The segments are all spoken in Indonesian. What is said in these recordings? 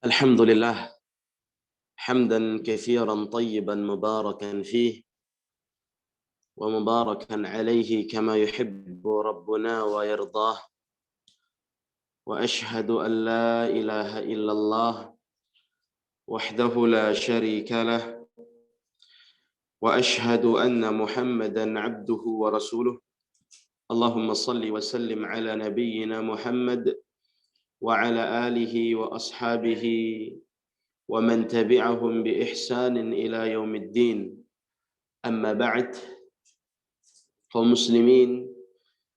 الحمد لله حمدا كثيرا طيبا مباركا فيه ومباركا عليه كما يحب ربنا ويرضاه، وأشهد أن لا إله إلا الله وحده لا شريك له، وأشهد أن محمدا عبده ورسوله. اللهم صل وسلم على نبينا محمد وعلى آله وأصحابه ومن تبعهم بإحسان إلى يوم الدين. أما بعد، kaum muslimin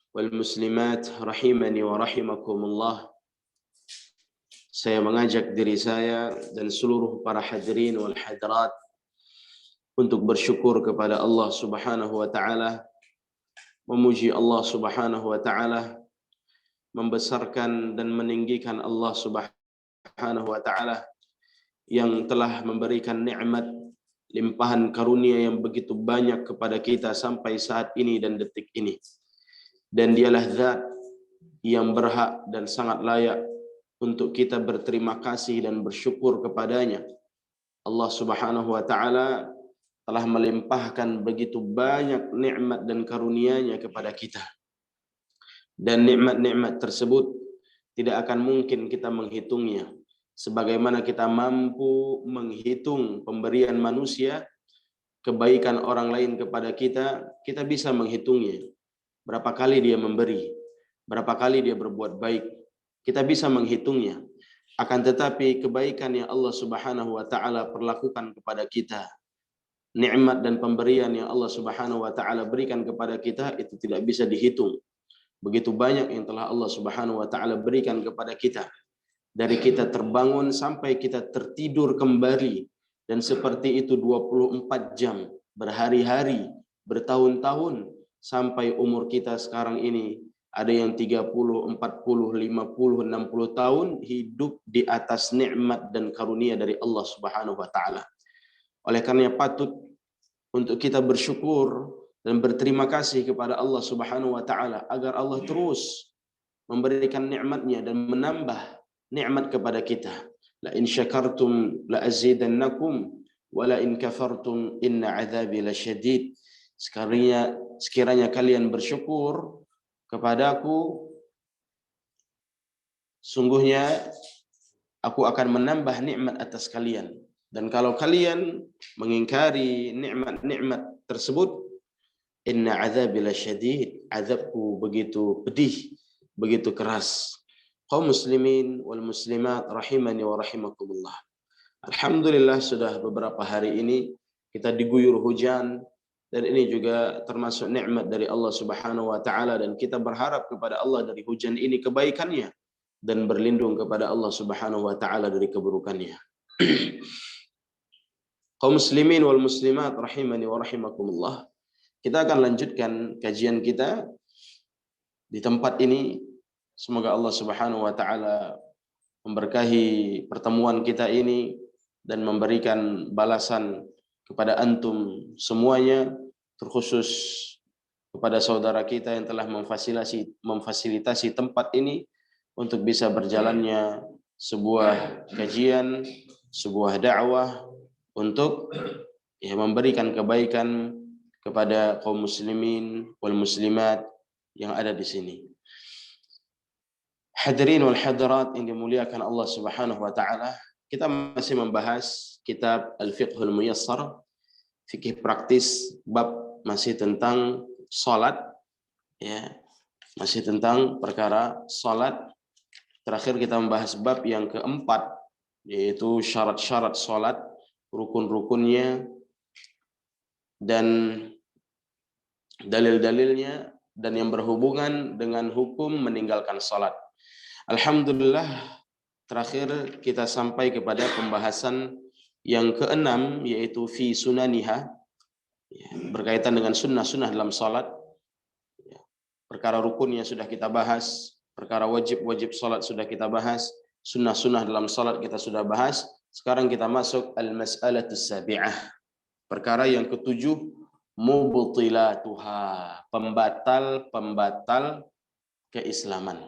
wal muslimat rahimani wa rahimakumullah. Saya mengajak diri saya dan seluruh para hadirin wal hadirat untuk bersyukur kepada Allah Subhanahu wa taala, memuji Allah Subhanahu wa taala, membesarkan dan meninggikan Allah Subhanahu wa taala yang telah memberikan nikmat limpahan karunia yang begitu banyak kepada kita sampai saat ini dan detik ini. Dan dialah zat yang berhak dan sangat layak untuk kita berterima kasih dan bersyukur kepadanya. Allah Subhanahu wa taala telah melimpahkan begitu banyak nikmat dan karunia-Nya kepada kita. Dan nikmat-nikmat tersebut tidak akan mungkin kita menghitungnya. Sebagaimana kita mampu menghitung pemberian manusia, kebaikan orang lain kepada kita, kita bisa menghitungnya. Berapa kali dia memberi, berapa kali dia berbuat baik, kita bisa menghitungnya. Akan tetapi kebaikan yang Allah Subhanahu wa taala perlakukan kepada kita, nikmat dan pemberian yang Allah Subhanahu wa taala berikan kepada kita, itu tidak bisa dihitung. Begitu banyak yang telah Allah Subhanahu wa taala berikan kepada kita. Dari kita terbangun sampai kita tertidur kembali, dan seperti itu 24 jam, berhari-hari, bertahun-tahun, sampai umur kita sekarang ini ada yang 30, 40, 50, 60 tahun hidup di atas nikmat dan karunia dari Allah Subhanahu wa taala. Oleh karena patut untuk kita bersyukur dan berterima kasih kepada Allah Subhanahu wa taala agar Allah terus memberikan nikmat-Nya dan menambah nikmat kepada kita. La in syakartum la azidannakum wa la in kafartum inna adzabi lasyadid. Sekiranya kalian bersyukur kepadaku, sungguhnya aku akan menambah nikmat atas kalian. Dan kalau kalian mengingkari nikmat-nikmat tersebut, inna adzabi lasyadid, azabku begitu pedih, begitu keras. Kaum muslimin wal muslimat rahimani wa rahimakumullah. Alhamdulillah sudah beberapa hari ini kita diguyur hujan, dan ini juga termasuk nikmat dari Allah Subhanahu wa taala, dan kita berharap kepada Allah dari hujan ini kebaikannya dan berlindung kepada Allah Subhanahu wa taala dari keburukannya. Kaum muslimin wal muslimat rahimani wa rahimakumullah. Kita akan lanjutkan kajian kita di tempat ini. Semoga Allah Subhanahu wa taala memberkahi pertemuan kita ini dan memberikan balasan kepada antum semuanya, terkhusus kepada saudara kita yang telah memfasilitasi tempat ini untuk bisa berjalannya sebuah kajian, sebuah dakwah untuk memberikan kebaikan kepada kaum muslimin wal muslimat yang ada di sini. Hadirin wal hadirat yang dimuliakan Allah Subhanahu wa taala, kita masih membahas kitab Al-Fiqhul Muyassar, fikih praktis, bab masih tentang salat, ya. Masih tentang perkara salat. Terakhir kita membahas bab yang keempat, yaitu syarat-syarat salat, rukun-rukunnya dan dalil-dalilnya, dan yang berhubungan dengan hukum meninggalkan salat. Alhamdulillah, terakhir kita sampai kepada pembahasan yang keenam, yaitu fi sunaniha, berkaitan dengan sunnah-sunnah dalam salat. Perkara rukunnya sudah kita bahas, perkara wajib-wajib salat sudah kita bahas, sunnah-sunnah dalam salat kita sudah bahas. Sekarang kita masuk al-mas'alatus sabi'ah, perkara yang ketujuh, mubtilatuha, pembatal-pembatal keislaman.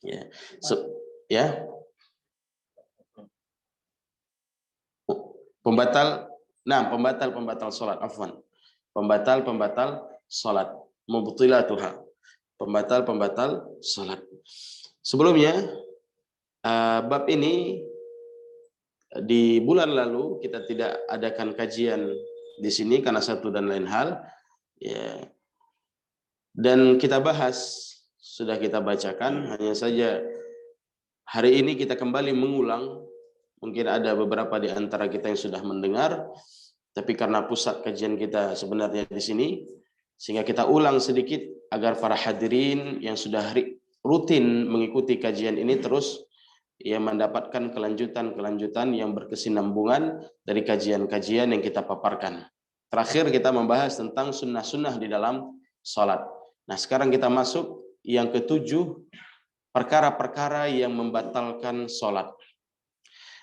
Ya. Ya. Pembatal salat, afwan. Pembatal salat, mubtilatuha. Pembatal salat. Sebelumnya bab ini di bulan lalu kita tidak adakan kajian di sini karena satu dan lain hal, ya. Dan kita bahas, sudah kita bacakan, hanya saja hari ini kita kembali mengulang. Mungkin ada beberapa di antara kita yang sudah mendengar, tapi karena pusat kajian kita sebenarnya di sini, sehingga kita ulang sedikit agar para hadirin yang sudah rutin mengikuti kajian ini terus mendapatkan kelanjutan yang berkesinambungan dari kajian-kajian yang kita paparkan. Terakhir kita membahas tentang sunnah-sunnah di dalam salat. Nah, sekarang kita masuk yang ketujuh, perkara-perkara yang membatalkan salat.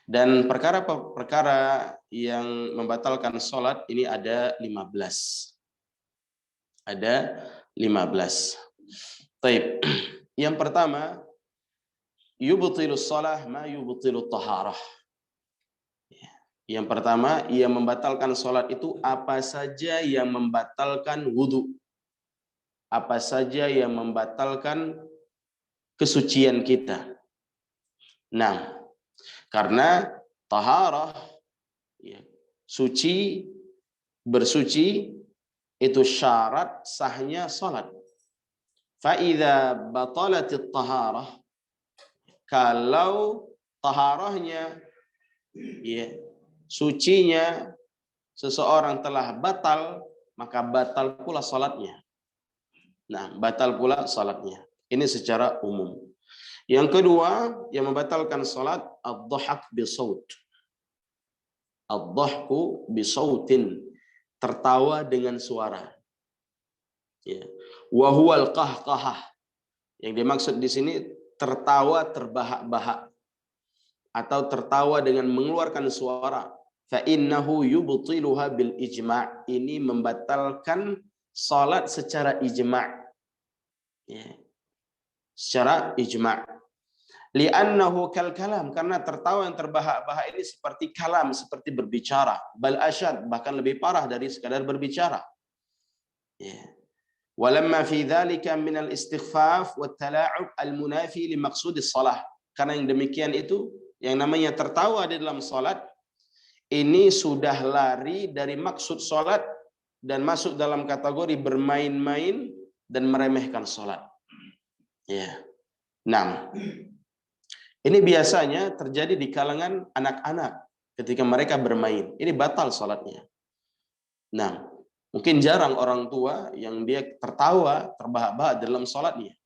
Dan perkara-perkara yang membatalkan salat ini ada 15. Ada 15. Baik. Yang pertama, yubtilus shalah ma yubtilut taharah. Yang pertama, ia membatalkan salat itu apa saja yang membatalkan wudu. Apa saja yang membatalkan kesucian kita. Nah, karena taharah, suci, bersuci, itu syarat sahnya salat. Fa idza batalatit taharah, kalau taharahnya, sucinya seseorang telah batal, maka batal pula salatnya. Nah, batal pula salatnya. Ini secara umum. Yang kedua, yang membatalkan salat, ad-dhahak bisaut. Ad-dhahku bisautin, tertawa dengan suara. Ya. Wa huwal qahqahah. Yang dimaksud di sini tertawa terbahak-bahak atau tertawa dengan mengeluarkan suara. Fa innahu yubtiluha bil ijma'. Ini membatalkan salat secara ijma'. Ya. Secara ijma'. Li'annahu kal kalam, karena tertawa yang terbahak-bahak ini seperti kalam, seperti berbicara. Bal asyad, bahkan lebih parah dari sekadar berbicara. Ya. Walamma fi dzalika min al-istighfaf wat tala'ub al-munafi li maqsudis shalah. Karena yang demikian itu, yang namanya tertawa di dalam salat, ini sudah lari dari maksud salat dan masuk dalam kategori bermain-main dan meremehkan salat. Ya. Nah, ini biasanya terjadi di kalangan anak-anak ketika mereka bermain. Ini batal salatnya. Nah, mungkin jarang orang tua yang dia tertawa terbahak-bahak dalam salatnya.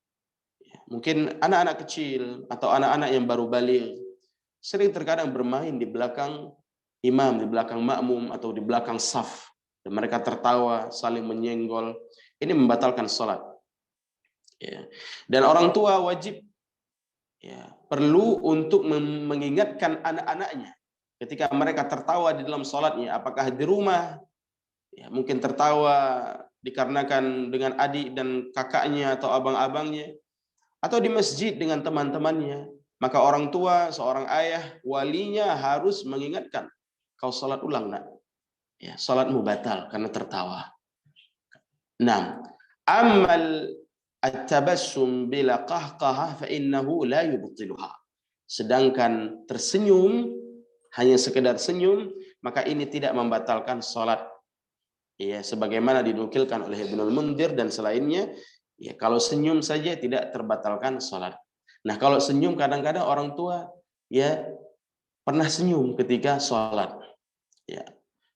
Mungkin anak-anak kecil atau anak-anak yang baru balik sering terkadang bermain di belakang imam, di belakang makmum atau di belakang saf. Dan mereka tertawa, saling menyenggol. Ini membatalkan salat. Dan orang tua wajib perlu untuk mengingatkan anak-anaknya ketika mereka tertawa di dalam salatnya, apakah di rumah mungkin tertawa dikarenakan dengan adik dan kakaknya atau abang-abangnya, atau di masjid dengan teman-temannya, maka orang tua, seorang ayah, walinya harus mengingatkan, kau salat ulang nak, salatmu batal karena tertawa. Nah, amal at-tabassum bila qahqahah fa innahu la yubtiluha. Sedangkan tersenyum, hanya sekedar senyum, maka ini tidak membatalkan salat. Ya, sebagaimana dinukilkan oleh Ibnul Mundhir dan selainnya, kalau senyum saja tidak terbatalkan salat. Nah, kalau senyum kadang-kadang orang tua pernah senyum ketika salat.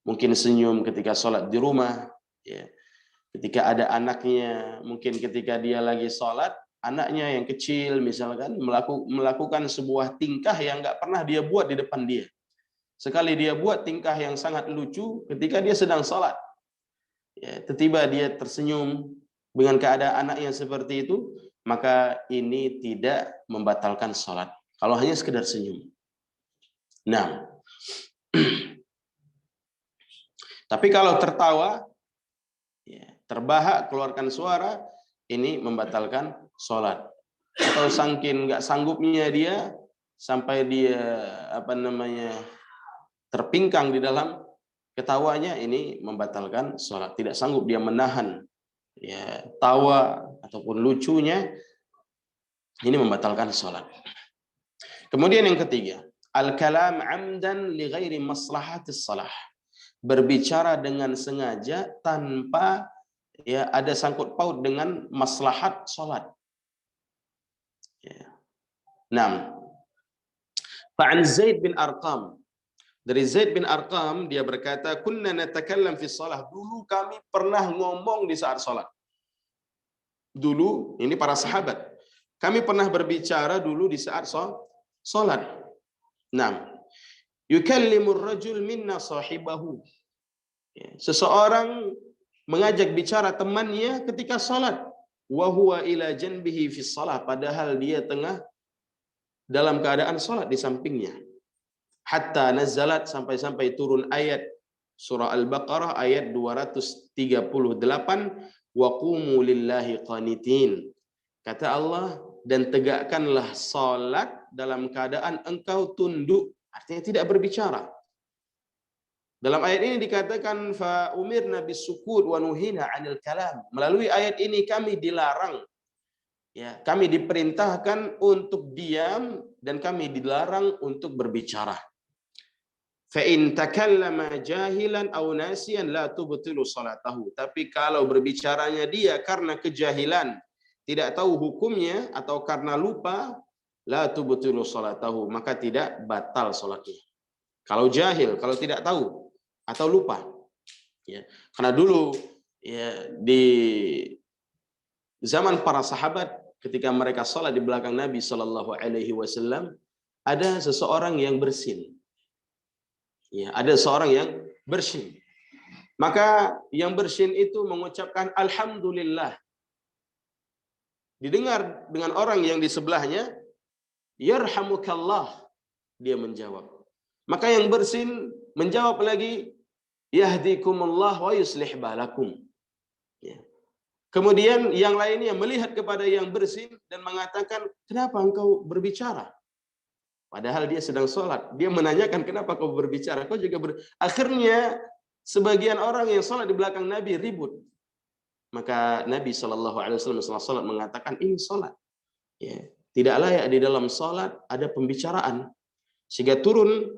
Mungkin senyum ketika salat di rumah, ketika ada anaknya, mungkin ketika dia lagi salat, anaknya yang kecil misalkan melakukan sebuah tingkah yang nggak pernah dia buat di depan dia. Sekali dia buat tingkah yang sangat lucu ketika dia sedang salat. Tiba-tiba dia tersenyum dengan keadaan anaknya seperti itu, maka ini tidak membatalkan salat. Kalau hanya sekedar senyum. Nah, tapi kalau tertawa, terbahak, keluarkan suara, ini membatalkan salat. atau saking nggak sanggupnya dia sampai dia terpingkang di dalam ketawanya, ini membatalkan sholat. Tidak sanggup dia menahan ya tawa ataupun lucunya, ini membatalkan sholat. Kemudian yang ketiga, al-kalam amdan li ghairi maslahatis salah. Berbicara dengan sengaja tanpa ya ada sangkut paut dengan maslahat sholat. Ya. 6. Fa'an Zaid bin Arqam, dari Zaid bin Arqam, dia berkata, kunna natakallam fi shalah, dulu kami pernah ngomong di saat sholat. Dulu, ini para sahabat, kami pernah berbicara dulu di saat sholat. 6. Yukallimur rajul minna sahibahu. Seseorang mengajak bicara temannya ketika sholat. Wa huwa ila janbihi fi shalah, padahal dia tengah dalam keadaan sholat di sampingnya. Hatta nazalat, sampai-sampai turun ayat surah Al-Baqarah ayat 238, wa qumu lillahi qanitin. Kata Allah, dan tegakkanlah salat dalam keadaan engkau tunduk, artinya tidak berbicara. Dalam ayat ini dikatakan fa umirna bisukut wa nuhina 'anil kalam. Melalui ayat ini kami dilarang, ya, kami diperintahkan untuk diam dan kami dilarang untuk berbicara. Fa in takallama jahilan aw nasiyan la tubtilu salatahu. Tapi kalau berbicaranya dia karena kejahilan, tidak tahu hukumnya, atau karena lupa, la tubtilu salatahu, maka tidak batal salatnya. Kalau jahil, kalau tidak tahu atau lupa. Ya. Karena dulu ya di zaman para sahabat ketika mereka salat di belakang Nabi Shallallahu Alaihi Wasallam, ada seseorang yang bersin. Ya, ada seorang yang bersin. Maka yang bersin itu mengucapkan alhamdulillah. Didengar dengan orang yang di sebelahnya, yarhamukallah, dia menjawab. Maka yang bersin menjawab lagi, yahdikumullah wa yuslih balakum. Ya. Kemudian yang lainnya melihat kepada yang bersin dan mengatakan, kenapa engkau berbicara? Padahal dia sedang sholat. Dia menanyakan, kenapa kau berbicara? Kau juga Akhirnya sebagian orang yang sholat di belakang Nabi ribut. Maka Nabi SAW setelah sholat mengatakan, ini sholat. Ya. Tidak layak di dalam sholat ada pembicaraan. Sehingga turun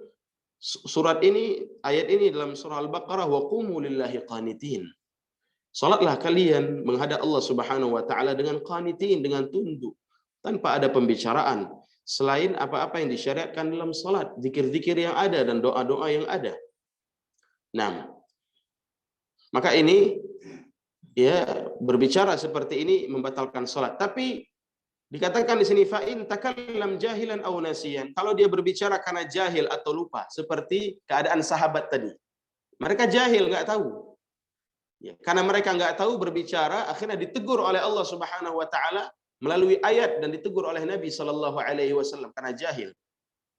surat ini, ayat ini dalam surah Al-Baqarah, wa qumu lillahi qanitin. Sholatlah kalian menghadap Allah Subhanahu wa taala dengan qanitin, dengan tunduk, tanpa ada pembicaraan selain apa-apa yang disyariatkan dalam sholat, zikir-zikir yang ada dan doa-doa yang ada. Nah, maka ini ya berbicara seperti ini membatalkan sholat. Tapi dikatakan di sini fa'in takallam jahilan aw nasiyan. Kalau dia berbicara karena jahil atau lupa, seperti keadaan sahabat tadi. Mereka jahil, nggak tahu. Ya, karena mereka nggak tahu berbicara, akhirnya ditegur oleh Allah Subhanahu wa taala melalui ayat dan ditegur oleh Nabi Shallallahu Alaihi Wasallam karena jahil.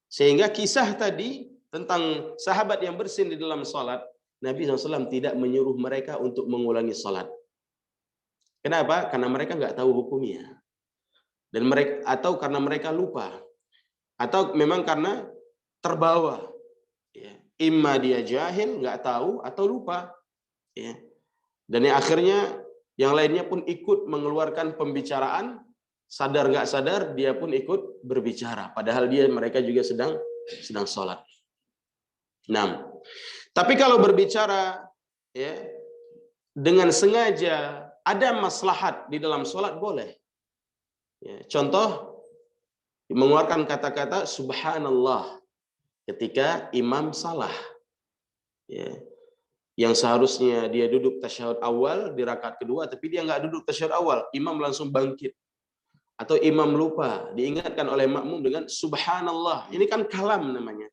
Sehingga kisah tadi tentang sahabat yang bersin di dalam salat, Nabi SAW tidak menyuruh mereka untuk mengulangi salat. Kenapa? Karena mereka nggak tahu hukumnya, dan mereka atau karena mereka lupa, atau memang karena terbawa. Ya. Imma dia jahil, nggak tahu, atau lupa. Ya. Dan yang akhirnya yang lainnya pun ikut mengeluarkan pembicaraan. Sadar nggak sadar dia pun ikut berbicara, padahal mereka juga sedang sholat. Nah, tapi kalau berbicara ya dengan sengaja, ada maslahat di dalam sholat, boleh. Ya, contoh, mengeluarkan kata-kata subhanallah ketika imam salah. Ya, yang seharusnya dia duduk tasyahud awal di rakaat kedua, tapi dia nggak duduk tasyahud awal, imam langsung bangkit. Atau imam lupa, diingatkan oleh makmum dengan subhanallah. Ini kan kalam namanya.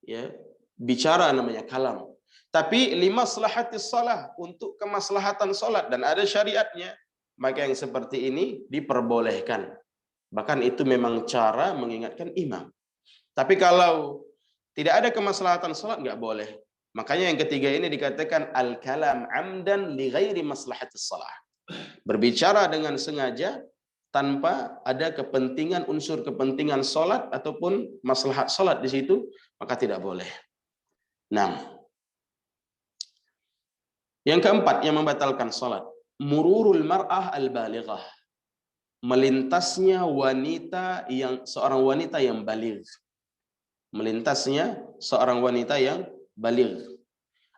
Ya, bicara namanya kalam. Tapi limaslahatis shalah, untuk kemaslahatan salat dan ada syariatnya, maka yang seperti ini diperbolehkan. Bahkan itu memang cara mengingatkan imam. Tapi kalau tidak ada kemaslahatan salat, nggak boleh. Makanya yang ketiga ini dikatakan al-kalam amdan li ghairi maslahatis shalah. Berbicara dengan sengaja tanpa ada kepentingan, unsur kepentingan sholat ataupun maslahat sholat di situ, maka tidak boleh. Nah, yang keempat yang membatalkan sholat, mururul mar'ah al-balighah, melintasnya seorang wanita yang baligh, melintasnya seorang wanita yang baligh.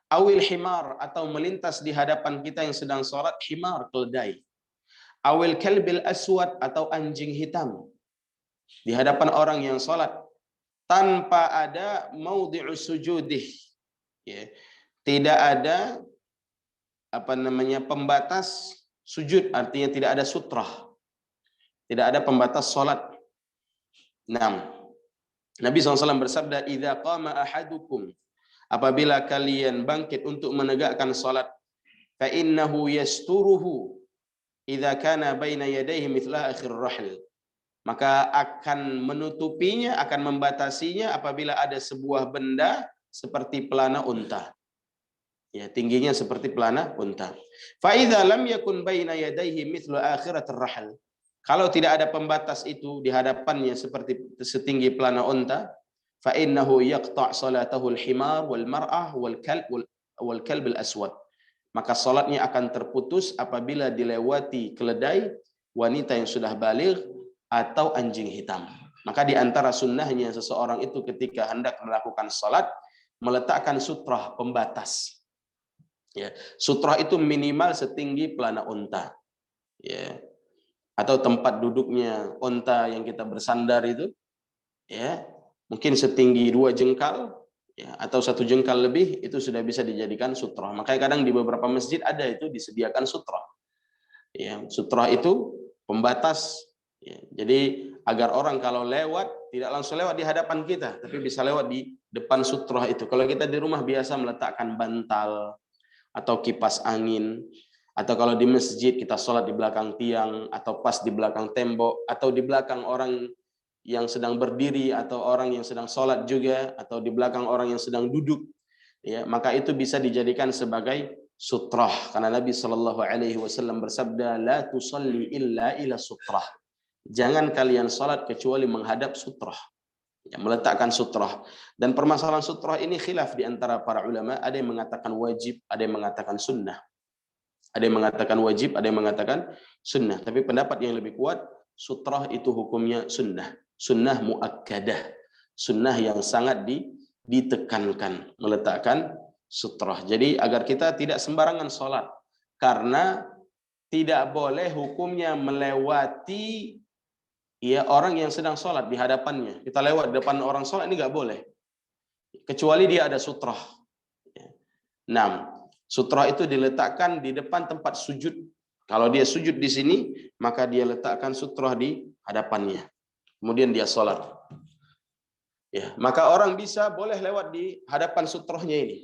Awil himar, atau melintas di hadapan kita yang sedang sholat, himar, keledai. Awil kalbil aswad, atau anjing hitam di hadapan orang yang sholat tanpa ada maudhi'u sujudih, ya, tidak ada pembatas sujud, artinya tidak ada sutrah, tidak ada pembatas sholat. Nah, Nabi SAW bersabda, idza qama ahadukum, apabila kalian bangkit untuk menegakkan sholat, fa innahu yasturuhu idza kana baina yadayhi mithla akhir rahl, maka akan menutupinya, akan membatasinya apabila ada sebuah benda seperti pelana unta. Ya, tingginya seperti pelana unta. Fa idza lam yakun baina yadayhi mithlu akhirat ar-rahl, kalau tidak ada pembatas itu di hadapannya seperti setinggi pelana unta, fa innahu yaqta' salatahu al-himar wal mar'ah wal kalb al-aswad, maka salatnya akan terputus apabila dilewati keledai, wanita yang sudah baligh, atau anjing hitam. Maka di antara sunnahnya seseorang itu ketika hendak melakukan salat meletakkan sutrah, pembatas. Ya, sutrah itu minimal setinggi pelana unta. Ya. Atau tempat duduknya unta yang kita bersandar itu, ya, mungkin setinggi 2 jengkal, ya, atau 1 jengkal lebih, itu sudah bisa dijadikan sutrah. Makanya kadang di beberapa masjid ada itu disediakan sutrah. Ya, sutrah itu pembatas. Ya, jadi agar orang kalau lewat tidak langsung lewat di hadapan kita, tapi bisa lewat di depan sutrah itu. Kalau kita di rumah biasa meletakkan bantal atau kipas angin, atau kalau di masjid kita sholat di belakang tiang, atau pas di belakang tembok, atau di belakang orang yang sedang berdiri, atau orang yang sedang sholat juga, atau di belakang orang yang sedang duduk, ya, maka itu bisa dijadikan sebagai sutrah. Karena Nabi SAW bersabda, la tusalli illa ila sutrah, jangan kalian sholat kecuali menghadap sutrah. Ya, meletakkan sutrah. Dan permasalahan sutrah ini khilaf di antara para ulama. Ada yang mengatakan wajib, ada yang mengatakan sunnah. Ada yang mengatakan wajib, ada yang mengatakan sunnah. Tapi pendapat yang lebih kuat, sutrah itu hukumnya sunnah. Sunnah muakkadah. Sunnah yang sangat ditekankan. Meletakkan sutrah. Jadi agar kita tidak sembarangan sholat. Karena tidak boleh hukumnya melewati, ya, orang yang sedang sholat di hadapannya. Kita lewat depan orang sholat ini nggak boleh, kecuali dia ada sutrah. 6. Sutrah itu diletakkan di depan tempat sujud. Kalau dia sujud di sini, maka dia letakkan sutrah di hadapannya. Kemudian dia sholat. Ya, maka orang boleh lewat di hadapan sutrahnya ini.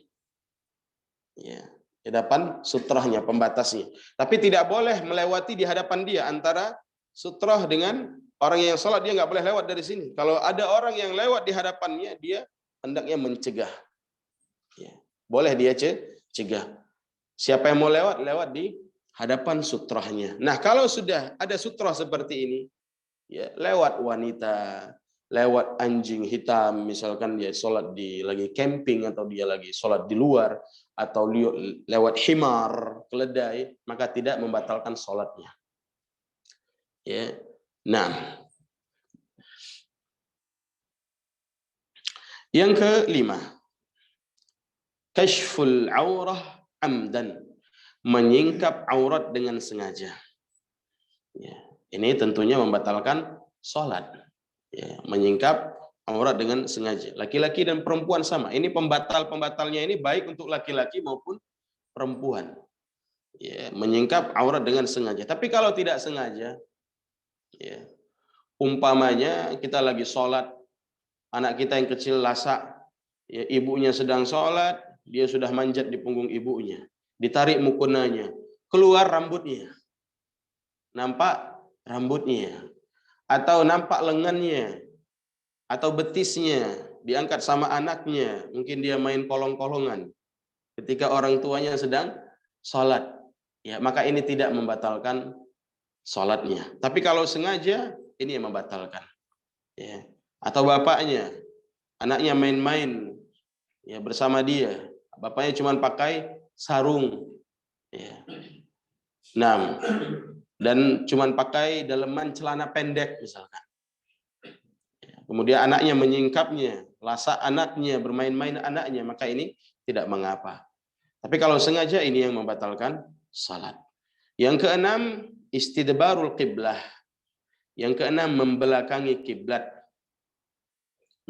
Ya, di hadapan sutrahnya, pembatasnya. Tapi tidak boleh melewati di hadapan dia. Antara sutrah dengan orang yang sholat, dia nggak boleh lewat dari sini. Kalau ada orang yang lewat di hadapannya, dia hendaknya mencegah. Ya, boleh dia cegah. Siapa yang mau lewat, lewat di hadapan sutrahnya. Nah, kalau sudah ada sutrah seperti ini, ya, lewat wanita, lewat anjing hitam, misalkan dia sholat lagi camping, atau dia lagi sholat di luar, atau lewat himar, keledai, maka tidak membatalkan sholatnya. Ya. Nah, yang kelima, kashful aurah amdan, menyingkap aurat dengan sengaja. Ya, ini tentunya membatalkan sholat. Ya, menyingkap aurat dengan sengaja. Laki-laki dan perempuan sama. Ini pembatalnya ini baik untuk laki-laki maupun perempuan. Ya, menyingkap aurat dengan sengaja. Tapi kalau tidak sengaja, ya, umpamanya kita lagi sholat, anak kita yang kecil lasak, ya, ibunya sedang sholat, dia sudah manjat di punggung ibunya, ditarik mukunanya, keluar rambutnya, nampak rambutnya, atau nampak lengannya, atau betisnya, diangkat sama anaknya, mungkin dia main kolong-kolongan ketika orang tuanya sedang sholat, ya, maka ini tidak membatalkan sholatnya. Tapi kalau sengaja, ini yang membatalkan. Ya. Atau bapaknya, anaknya main-main ya bersama dia, bapaknya cuma pakai sarung, ya. Nah, dan cuma pakai daleman celana pendek misalkan. Kemudian anaknya menyingkapnya, lasak anaknya, bermain-main anaknya, maka ini tidak mengapa. Tapi kalau sengaja, ini yang membatalkan salat. Yang keenam, istidbarul qiblah. Yang keenam, membelakangi kiblat.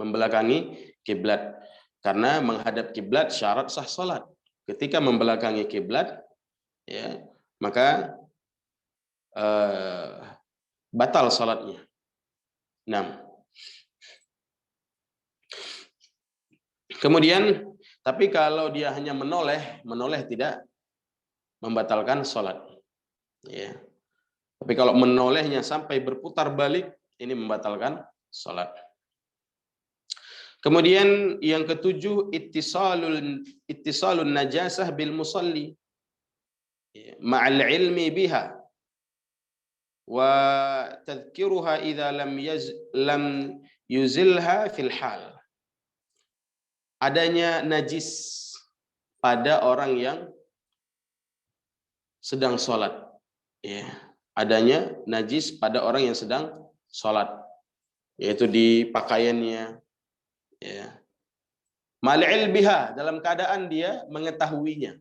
Membelakangi kiblat. Karena menghadap kiblat syarat sah salat. Ketika membelakangi kiblat, ya, maka batal salatnya. 6. Kemudian, tapi kalau dia hanya menoleh tidak membatalkan sholat. Ya. Tapi kalau menolehnya sampai berputar balik, ini membatalkan sholat. Kemudian yang ketujuh, ittisalun najasah bil musalli ma'al ilmi biha wa tadhkiruha idza lam yuzilha fil hal. Adanya najis pada orang yang sedang sholat, ya. Adanya najis pada orang yang sedang sholat, yaitu di pakaiannya, ya. Mal'il biha, dalam keadaan dia mengetahuinya,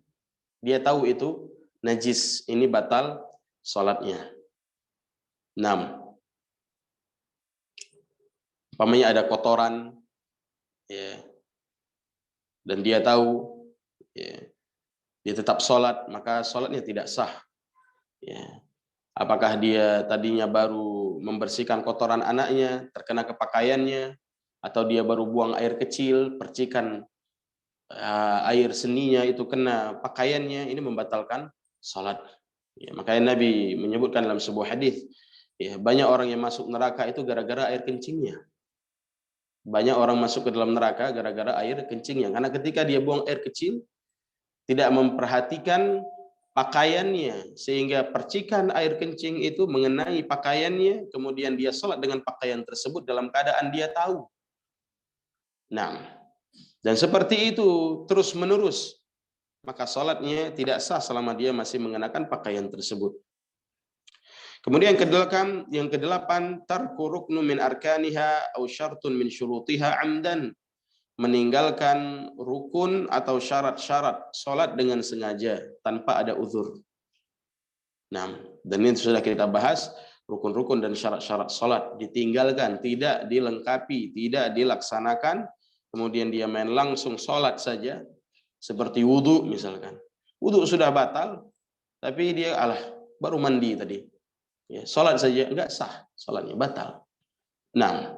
dia tahu itu najis, ini batal sholatnya. 6. Umpamanya ada kotoran, ya, dan dia tahu, ya, dia tetap sholat, maka sholatnya tidak sah. Ya. Apakah dia tadinya baru membersihkan kotoran anaknya, terkena ke pakaiannya, atau dia baru buang air kecil, percikan air seninya itu kena pakaiannya, ini membatalkan sholat. Ya, makanya Nabi menyebutkan dalam sebuah hadis, ya, banyak orang yang masuk neraka itu gara-gara air kencingnya. Banyak orang masuk ke dalam neraka gara-gara air kencingnya. Karena ketika dia buang air kecil, tidak memperhatikan pakaiannya, sehingga percikan air kencing itu mengenai pakaiannya, kemudian dia sholat dengan pakaian tersebut dalam keadaan dia tahu. Nah, dan seperti itu terus menerus, maka sholatnya tidak sah selama dia masih mengenakan pakaian tersebut. Kemudian yang kedelapan, tarku ruknu min arkaniha au syartun min syurutiha amdan, meninggalkan rukun atau syarat-syarat sholat dengan sengaja tanpa ada uzur. Nah, dan ini sudah kita bahas, rukun-rukun dan syarat-syarat sholat ditinggalkan, tidak dilengkapi, tidak dilaksanakan, kemudian dia main langsung sholat saja, seperti wudhu misalkan. Wudhu sudah batal, tapi dia baru mandi tadi. Ya, sholat saja enggak sah, sholatnya batal. Nah,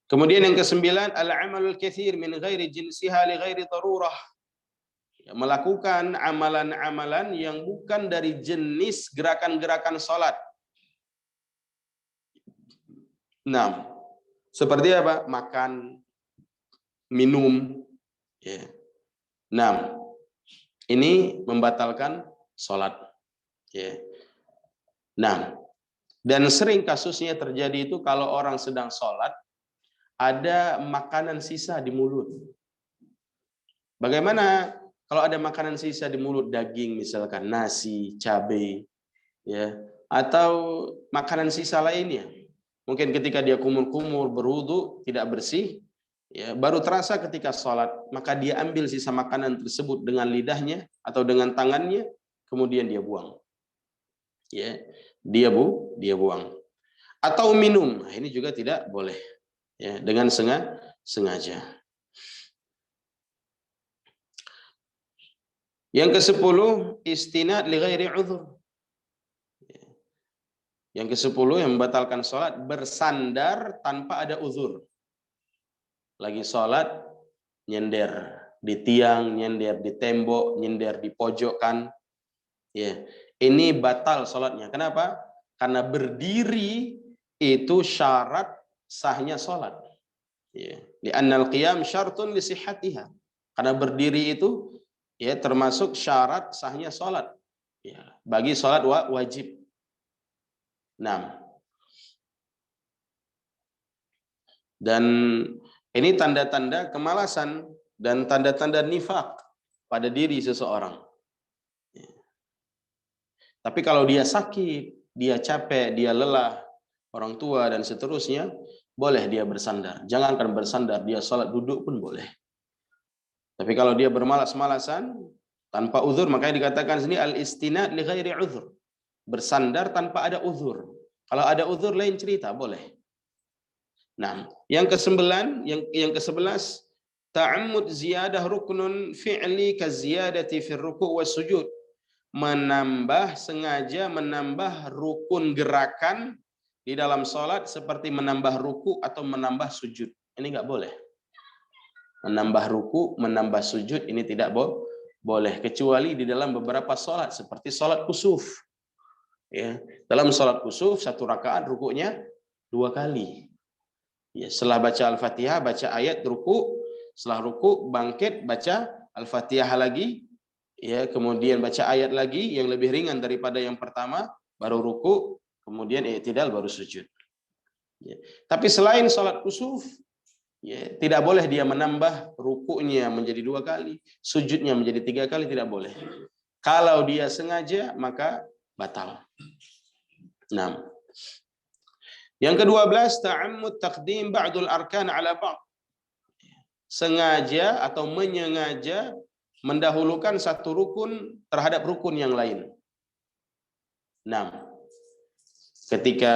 kemudian yang kesembilan, al-amalul katsir min ghairi jinsiha li ghairi darurah. Melakukan amalan-amalan yang bukan dari jenis gerakan-gerakan sholat. Nah, seperti apa? Makan, minum. Ya. Nah, ini membatalkan sholat. Ya. Nah, dan sering kasusnya terjadi itu kalau orang sedang sholat, ada makanan sisa di mulut. Bagaimana kalau ada makanan sisa di mulut, daging misalkan, nasi, cabai, ya, atau makanan sisa lainnya. Mungkin ketika dia kumur-kumur, berwudu, tidak bersih, ya, baru terasa ketika sholat, maka dia ambil sisa makanan tersebut dengan lidahnya atau dengan tangannya, kemudian dia buang. Ya, dia buang. Atau minum, ini juga tidak boleh, ya, dengan sengaja. Yang ke-10, istinad li ghairi udhur. Yang ke-10 yang membatalkan sholat, bersandar tanpa ada uzur. Lagi sholat, nyender di tiang, nyender di tembok, nyender di pojokan. Ya, ini batal sholatnya. Kenapa? Karena berdiri itu syarat sahnya sholat. Ya. Li'annal qiyam syartun li sihhatiha. Karena berdiri itu, ya, termasuk syarat sahnya sholat. Ya, bagi sholat wajib. 6. Dan ini tanda-tanda kemalasan dan tanda-tanda nifak pada diri seseorang. Tapi kalau dia sakit, dia capek, dia lelah, orang tua dan seterusnya, boleh dia bersandar. Jangankan bersandar, dia sholat duduk pun boleh. Tapi kalau dia bermalas-malasan, tanpa uzur, makanya dikatakan sini al-istinad li ghairi uzur. Bersandar tanpa ada uzur. Kalau ada uzur lain cerita, boleh. Nah, yang ke-9, yang ke-11, ta'ammud ziyadah ruknun fi'li ka ziyadati fi ruku' was sujud. Sengaja menambah rukun gerakan di dalam sholat seperti menambah ruku atau menambah sujud. Ini nggak boleh. Menambah ruku, menambah sujud ini tidak boleh, kecuali di dalam beberapa sholat seperti sholat kusuf. Ya, dalam sholat kusuf 1 rakaat rukuknya 2 kali. Ya, setelah baca Al-Fatihah baca ayat ruku, setelah ruku bangkit baca Al-Fatihah lagi. Ya, kemudian baca ayat lagi yang lebih ringan daripada yang pertama, baru ruku, kemudian i'tidal, baru sujud. Ya. Tapi selain sholat kusuf, ya, tidak boleh dia menambah rukunya menjadi 2 kali, sujudnya menjadi 3 kali, tidak boleh. Kalau dia sengaja maka batal. 6. Yang ke-12, ta'ammud taqdim ba'dul arkan ala ba'd. Sengaja atau menyengaja mendahulukan satu rukun terhadap rukun yang lain. 6. Ketika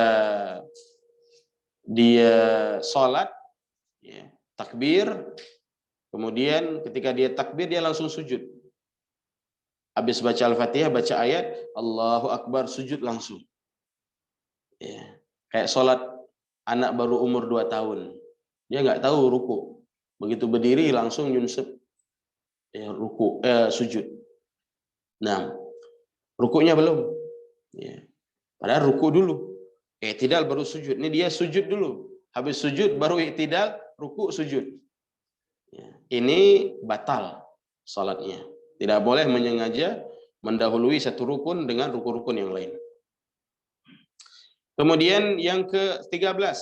dia sholat, ya, takbir, kemudian ketika dia takbir dia langsung sujud. Habis baca Al-Fatihah, baca ayat, Allahu Akbar, sujud langsung. Ya. Kayak sholat anak baru umur 2 tahun. Dia nggak tahu ruku. Begitu berdiri langsung nyunsep ruku, sujud. Nah, rukunya belum. Ya. Padahal ruku dulu. I'tidal baru sujud. Ini dia sujud dulu. Habis sujud baru i'tidal, ruku, sujud. Ya. Ini batal salatnya. Tidak boleh menyengaja mendahului satu rukun dengan rukun-rukun yang lain. Kemudian yang ke-13,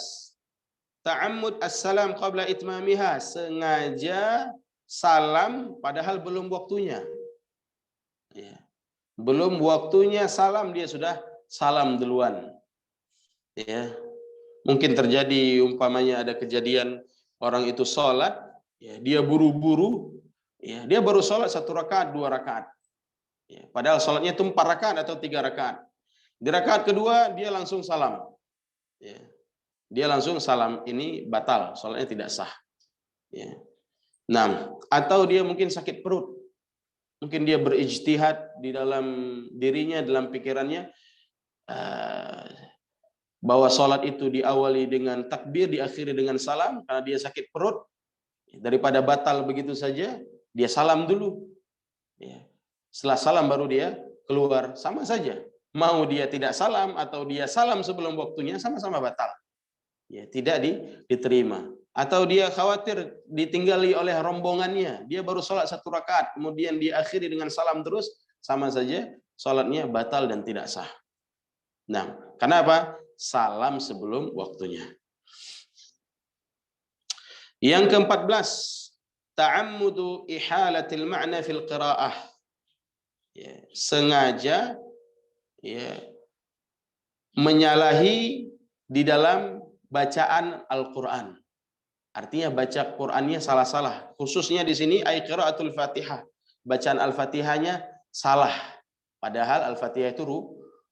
ta'ammud as-salam qabla itmamiha, sengaja salam padahal belum waktunya. Ya. Belum waktunya salam dia sudah salam duluan. Ya. Mungkin terjadi umpamanya ada kejadian orang itu sholat, ya, dia buru-buru, ya, dia baru sholat 1 rakaat, 2 rakaat. Ya, padahal sholatnya itu 4 rakaat atau 3 rakaat. Di rakaat kedua dia langsung salam. Ya. Dia langsung salam, ini batal, sholatnya tidak sah. Ya. Nah, atau dia mungkin sakit perut. Mungkin dia berijtihad di dalam dirinya, dalam pikirannya, bahwa sholat itu diawali dengan takbir, diakhiri dengan salam, karena dia sakit perut. Daripada batal begitu saja, dia salam dulu. Ya. Setelah salam baru dia keluar, sama saja. Mau dia tidak salam atau dia salam sebelum waktunya, sama-sama batal. Ya, tidak diterima. Atau dia khawatir ditinggali oleh rombongannya, dia baru sholat 1 rakaat, kemudian diakhiri dengan salam terus, sama saja sholatnya batal dan tidak sah. Nah, kenapa? Salam sebelum waktunya. Yang ke-14, ta'ammudu ihalatil ma'na fil qiraah. Ya, sengaja, ya, menyalahi di dalam bacaan Al-Quran. Artinya baca Qurannya salah-salah. Khususnya di sini qiraatul Fatihah. Bacaan Al-Fatihahnya salah. Padahal Al-Fatihah itu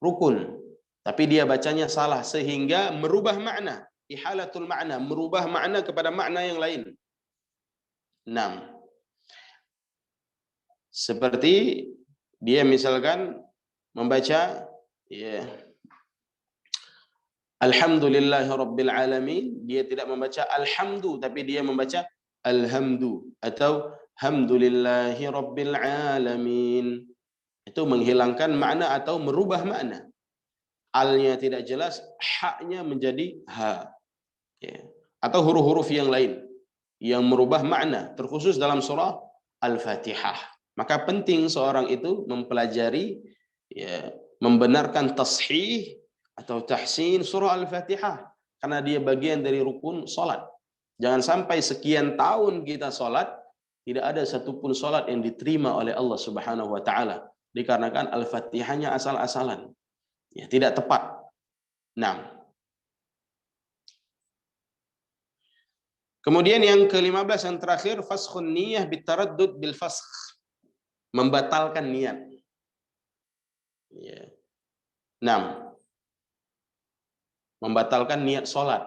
rukun. Tapi dia bacanya salah sehingga merubah makna. Ihalatul makna, merubah makna kepada makna yang lain. 6. Seperti dia misalkan membaca, ya, Alhamdulillahi Rabbil Alamin, dia tidak membaca Alhamdu, tapi dia membaca Alhamdu atau Hamdulillahi Rabbil Alamin. Itu menghilangkan makna atau merubah makna. Alnya tidak jelas, haknya menjadi ha. Ya. Atau huruf-huruf yang lain yang merubah makna, terkhusus dalam surah Al-Fatihah. Maka penting seorang itu mempelajari ya, membenarkan tashih atau tahsin surah Al-Fatihah karena dia bagian dari rukun salat. Jangan sampai sekian tahun kita salat tidak ada satupun salat yang diterima oleh Allah Subhanahu wa taala dikarenakan Al-Fatihahnya asal-asalan. Ya, tidak tepat. Nah, kemudian yang ke-15 yang terakhir, faskhun niyah bitaraddud bil fasakh. Membatalkan niat. Ya. 6. Membatalkan niat salat.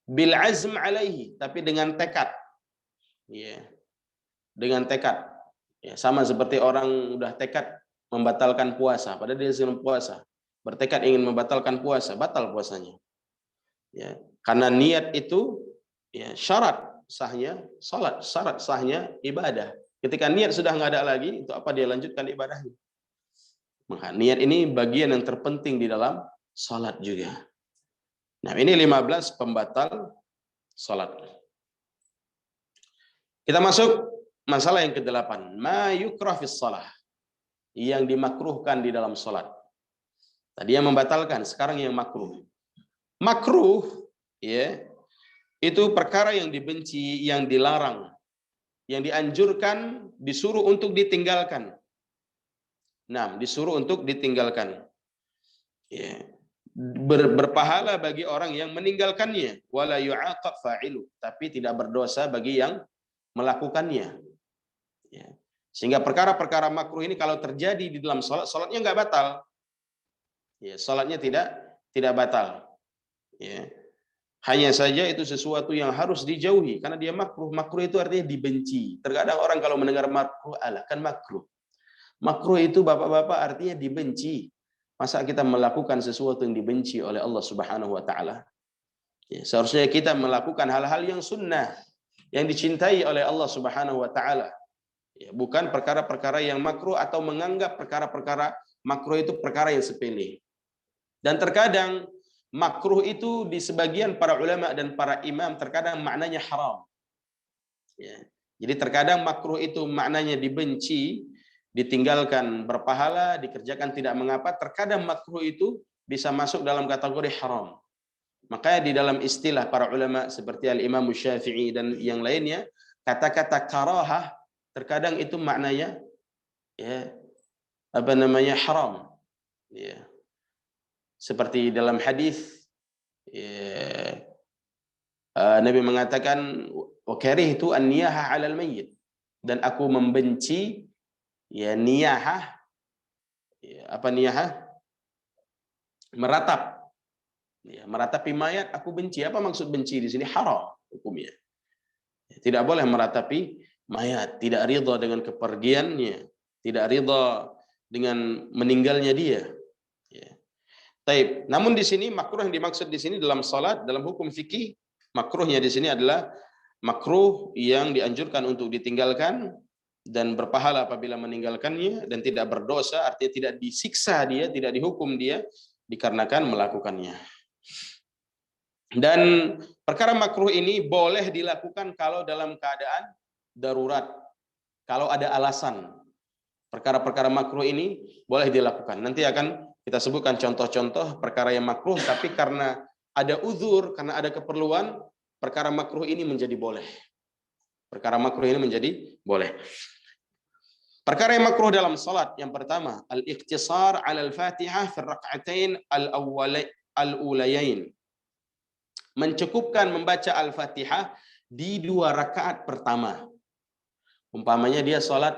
Bil azm alaihi, tapi dengan tekad. Ya. Dengan tekad. Ya, sama seperti orang udah tekad membatalkan puasa, padahal dia sedang puasa. Bertekad ingin membatalkan puasa, batal puasanya. Ya. Karena niat itu ya syarat sahnya salat, syarat sahnya ibadah. Ketika niat sudah nggak ada lagi, itu apa dia lanjutkan ibadahnya. Maka niat ini bagian yang terpenting di dalam salat juga. Nah, ini 15 pembatal salat. Kita masuk masalah yang ke-8, ma yukrah fis shalah. Yang dimakruhkan di dalam salat. Tadi yang membatalkan, sekarang yang makruh. Makruh ya, itu perkara yang dibenci, yang dilarang, yang dianjurkan, disuruh untuk ditinggalkan. Nah, disuruh untuk ditinggalkan. Ya. Berpahala bagi orang yang meninggalkannya, wala yu'aqab fa'ilu, tapi tidak berdosa bagi yang melakukannya. Ya. Sehingga perkara-perkara makruh ini kalau terjadi di dalam salat, salatnya nggak batal. Ya, salatnya tidak batal. Ya. Hanya saja itu sesuatu yang harus dijauhi karena dia makruh. Makruh itu artinya dibenci. Terkadang orang kalau mendengar makruh, alah kan makruh. Makruh itu bapak-bapak artinya dibenci. Masa kita melakukan sesuatu yang dibenci oleh Allah Subhanahu wa taala? Ya, seharusnya kita melakukan hal-hal yang sunnah, yang dicintai oleh Allah Subhanahu wa taala. Ya, bukan perkara-perkara yang makruh atau menganggap perkara-perkara makruh itu perkara yang sepele. Dan terkadang makruh itu di sebagian para ulama dan para imam terkadang maknanya haram. Ya. Jadi terkadang makruh itu maknanya dibenci, ditinggalkan berpahala, dikerjakan tidak mengapa. Terkadang makruh itu bisa masuk dalam kategori haram. Makanya di dalam istilah para ulama seperti Al-Imam Syafi'i dan yang lainnya, kata-kata karahah terkadang itu maknanya ya haram. Ya. Seperti dalam hadis ya, Nabi mengatakan wa karihtu an-niyaha 'alal mayyit, dan aku membenci ya niyahah, ya, apa niyahah? Meratap. Ya, meratapi mayat aku benci. Apa maksud benci di sini? Haram hukumnya. Tidak boleh meratapi mayat, tidak ridha dengan kepergiannya, tidak ridha dengan meninggalnya dia. Ya. Taib. Namun di sini makruh yang dimaksud di sini dalam salat, dalam hukum fikih, makruhnya di sini adalah makruh yang dianjurkan untuk ditinggalkan dan berpahala apabila meninggalkannya, dan tidak berdosa, artinya tidak disiksa dia, tidak dihukum dia dikarenakan melakukannya. Dan perkara makruh ini boleh dilakukan kalau dalam keadaan darurat, kalau ada alasan. Perkara-perkara makruh ini boleh dilakukan. Nanti akan kita sebutkan contoh-contoh perkara yang makruh, tapi karena ada uzur, karena ada keperluan, perkara makruh ini menjadi boleh. Perkara makruh ini menjadi boleh. Perkara yang makruh dalam salat yang pertama, al-ikhtisar 'ala al-Fatihah fi rak'atain al-ulayain. Mencukupkan membaca Al-Fatihah di 2 rakaat pertama. Umpamanya dia salat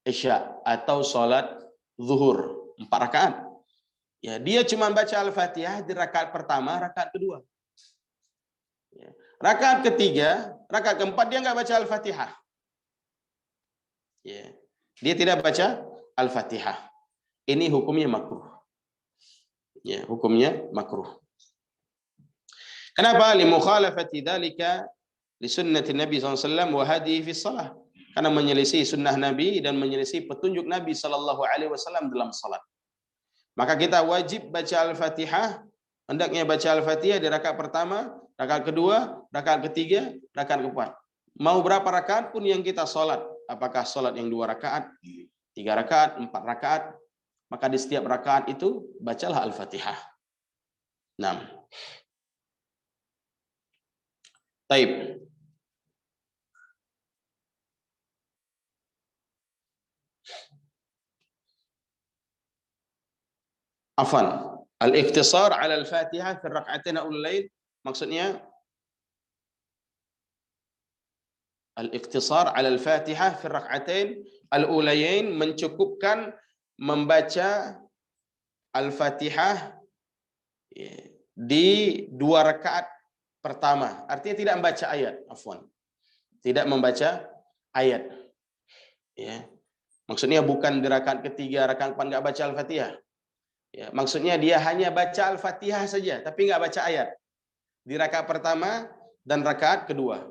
Isya atau salat zuhur 4 rakaat. Ya, dia cuma baca Al-Fatihah di rakaat pertama, rakaat kedua. Ya. Rakaat ketiga, rakaat keempat dia nggak baca Al-Fatihah. Ya. Dia tidak baca Al-Fatihah. Ini hukumnya makruh. Ya, hukumnya makruh. Kenapa? Limukhalafati dzalika li sunnati Nabi SAW wa hadihi fi shalah. Karena menyelisih sunnah Nabi dan menyelisih petunjuk Nabi SAW dalam salat. Maka kita wajib baca Al-Fatihah, hendaknya baca Al-Fatihah di rakaat pertama, rakaat kedua, rakaat ketiga, rakaat keempat. Mau berapa rakaat pun yang kita salat, apakah salat yang 2 rakaat, 3 rakaat, 4 rakaat, maka di setiap rakaat itu bacalah Al-Fatihah. 6. Taib. Afan. Al-ikhtisar 'ala al-Fatihah fi rak'atain al-ulail, maksudnya al-ikhtisar 'ala al-Fatihah fi rak'atain al-ulayain, mencukupkan membaca Al-Fatihah di 2 rakaat pertama. Artinya tidak membaca ayat, afwan. Tidak membaca ayat. Ya. Maksudnya bukan di rakaat ketiga, rakaat keempat nggak baca Al-Fatihah. Ya, maksudnya dia hanya baca Al-Fatihah saja, tapi nggak baca ayat. Di rakaat pertama dan rakaat kedua.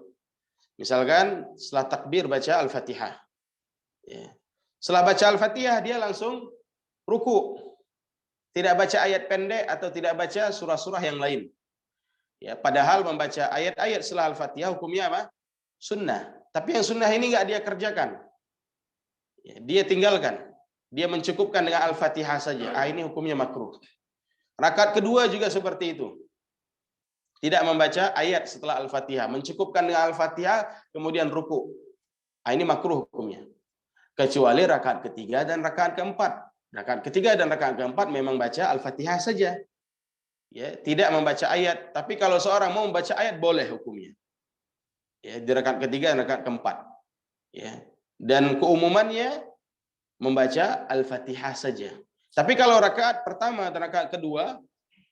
Misalkan setelah takbir baca Al-Fatihah. Ya. Setelah baca Al-Fatihah dia langsung ruku. Tidak baca ayat pendek atau tidak baca surah-surah yang lain. Ya, padahal membaca ayat-ayat setelah Al-Fatihah hukumnya apa? Sunnah. Tapi yang sunnah ini nggak dia kerjakan. Ya, dia tinggalkan. Dia mencukupkan dengan Al-Fatihah saja. Ini hukumnya makruh. Rakaat kedua juga seperti itu. Tidak membaca ayat setelah Al-Fatihah. Mencukupkan dengan Al-Fatihah, kemudian ruku. Ini makruh hukumnya. Kecuali rakaat ketiga dan rakaat keempat. Rakaat ketiga dan rakaat keempat memang baca Al-Fatihah saja. Ya, tidak membaca ayat. Tapi kalau seorang mau membaca ayat, boleh hukumnya. Ya, di rakaat ketiga dan rakaat keempat. Ya. Dan keumumannya membaca Al-Fatihah saja. Tapi kalau rakaat pertama dan rakaat kedua,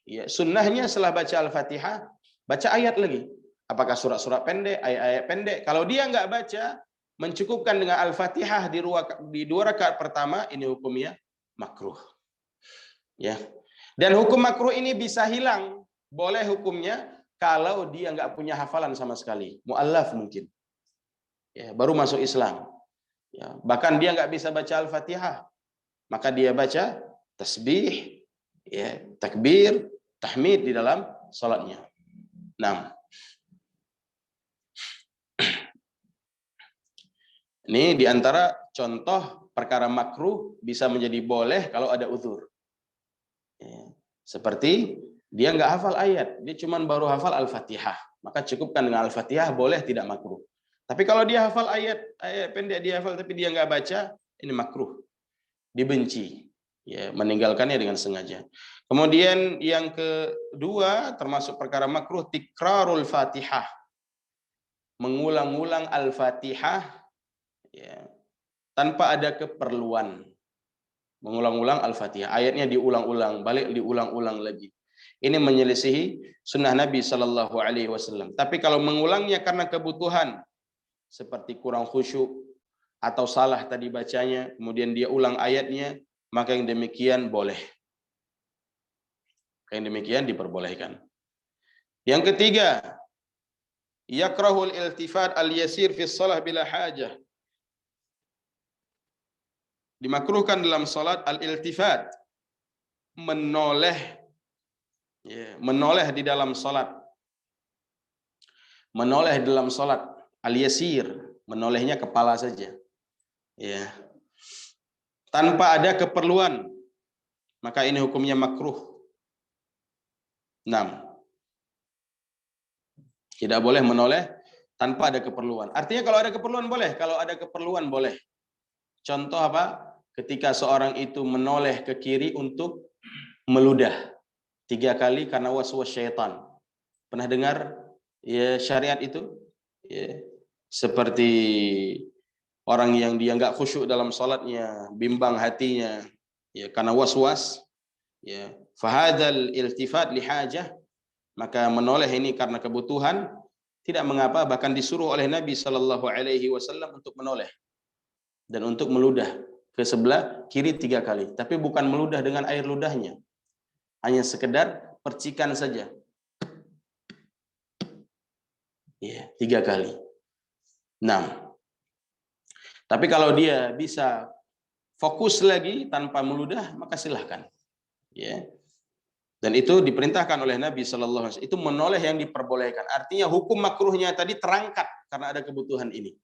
ya sunnahnya setelah baca Al-Fatihah, baca ayat lagi. Apakah surat-surat pendek, ayat-ayat pendek. Kalau dia nggak baca, mencukupkan dengan Al-Fatihah di 2 rakaat pertama, ini hukumnya makruh. Ya. Dan hukum makruh ini bisa hilang, boleh hukumnya kalau dia nggak punya hafalan sama sekali. Mu'allaf mungkin. Ya, baru masuk Islam. Ya, bahkan dia nggak bisa baca Al-Fatihah, maka dia baca tasbih, ya, takbir, tahmid di dalam salatnya. 6. Ini diantara contoh perkara makruh bisa menjadi boleh kalau ada uzur. Ya, seperti dia nggak hafal ayat, dia cuma baru hafal Al-Fatihah, maka cukupkan dengan Al-Fatihah, boleh, tidak makruh. Tapi kalau dia hafal ayat pendek, dia hafal tapi dia nggak baca, ini makruh, dibenci, ya, meninggalkannya dengan sengaja. Kemudian yang kedua termasuk perkara makruh, tikrarul Fatihah, mengulang-ulang Al-Fatihah, ya, tanpa ada keperluan. Mengulang-ulang Al-Fatihah, ayatnya diulang-ulang, balik diulang-ulang lagi. Ini menyelisihi sunnah Nabi Shallallahu Alaihi Wasallam. Tapi kalau mengulangnya karena kebutuhan, seperti kurang khusyuk atau salah tadi bacanya, kemudian dia ulang ayatnya, maka yang demikian boleh. Yang demikian diperbolehkan. Yang ketiga, yakrahul iltifat al-yasir fi shalah bila hajah. Dimakruhkan dalam salat al-iltifat, menoleh, ya, menoleh di dalam salat. Menoleh dalam salat, al-yasir, menolehnya kepala saja. Ya. Tanpa ada keperluan, maka ini hukumnya makruh. 6. Tidak boleh menoleh tanpa ada keperluan. Artinya kalau ada keperluan boleh, kalau ada keperluan boleh. Contoh apa? Ketika seorang itu menoleh ke kiri untuk meludah 3 kali karena waswas syaitan. Pernah dengar ya syariat itu? Ya. Seperti orang yang dia nggak khusyuk dalam salatnya, bimbang hatinya, ya karena waswas, ya. Fahadzal iltifat lihajah, maka menoleh ini karena kebutuhan, tidak mengapa, bahkan disuruh oleh Nabi Shallallahu Alaihi Wasallam untuk menoleh dan untuk meludah ke sebelah kiri 3 kali, tapi bukan meludah dengan air ludahnya, hanya sekedar percikan saja, ya 3 kali. 6. Tapi kalau dia bisa fokus lagi tanpa meludah, maka silahkan. Ya. Dan itu diperintahkan oleh Nabi Shallallahu Alaihi Wasallam. Itu menoleh yang diperbolehkan. Artinya hukum makruhnya tadi terangkat karena ada kebutuhan ini.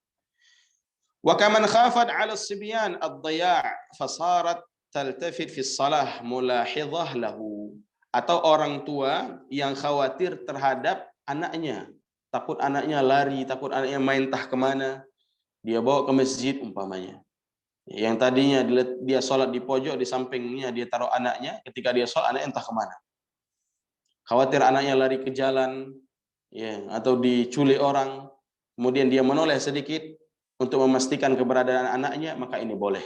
Wa kaman khafat 'ala as-sibyan ad-dhaya' fasarat taltafit fi shalah mulahidhah lahu, atau orang tua yang khawatir terhadap anaknya, takut anaknya lari, takut anaknya main entah kemana, dia bawa ke masjid umpamanya. Yang tadinya dia sholat di pojok, di sampingnya dia taruh anaknya, ketika dia sholat anaknya entah kemana. Khawatir anaknya lari ke jalan, ya, atau diculik orang, kemudian dia menoleh sedikit untuk memastikan keberadaan anaknya, maka ini boleh.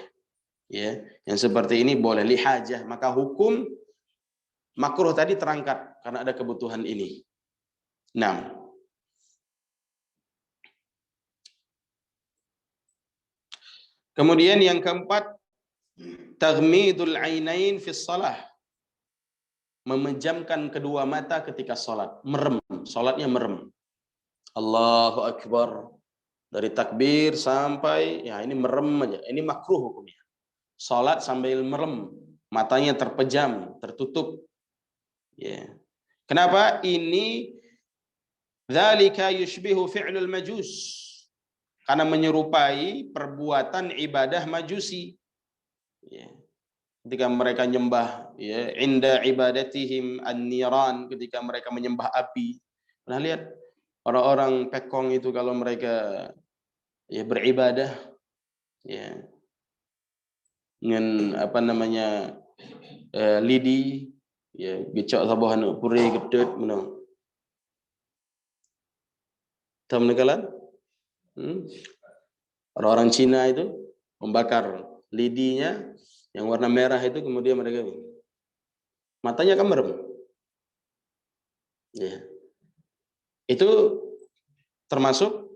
Ya, yang seperti ini boleh lihajah, maka hukum makruh tadi terangkat karena ada kebutuhan ini. 6. Kemudian yang keempat, taghmidul ainain fi shalah, memejamkan kedua mata ketika salat, merem, salatnya merem. Allahu akbar, dari takbir sampai ya ini merem aja, ini makruh hukumnya. Salat sambil merem, matanya terpejam, tertutup. Ya. Kenapa? Ini dzalika yushbihu fi'lul majus. Karena menyerupai perbuatan ibadah majusi. Ya. Ketika mereka nyembah, ya, inda ibadatihim an-niran, ketika mereka menyembah api. Nah, lihat orang-orang Pekong itu kalau mereka ya beribadah, ya, dengan apa namanya lidi, ya, gecok sabahan puri gedut menang. Tahu menekalan? Orang-orang Cina itu membakar lidinya yang warna merah itu, kemudian mereka matanya kan merem. Ya. Itu termasuk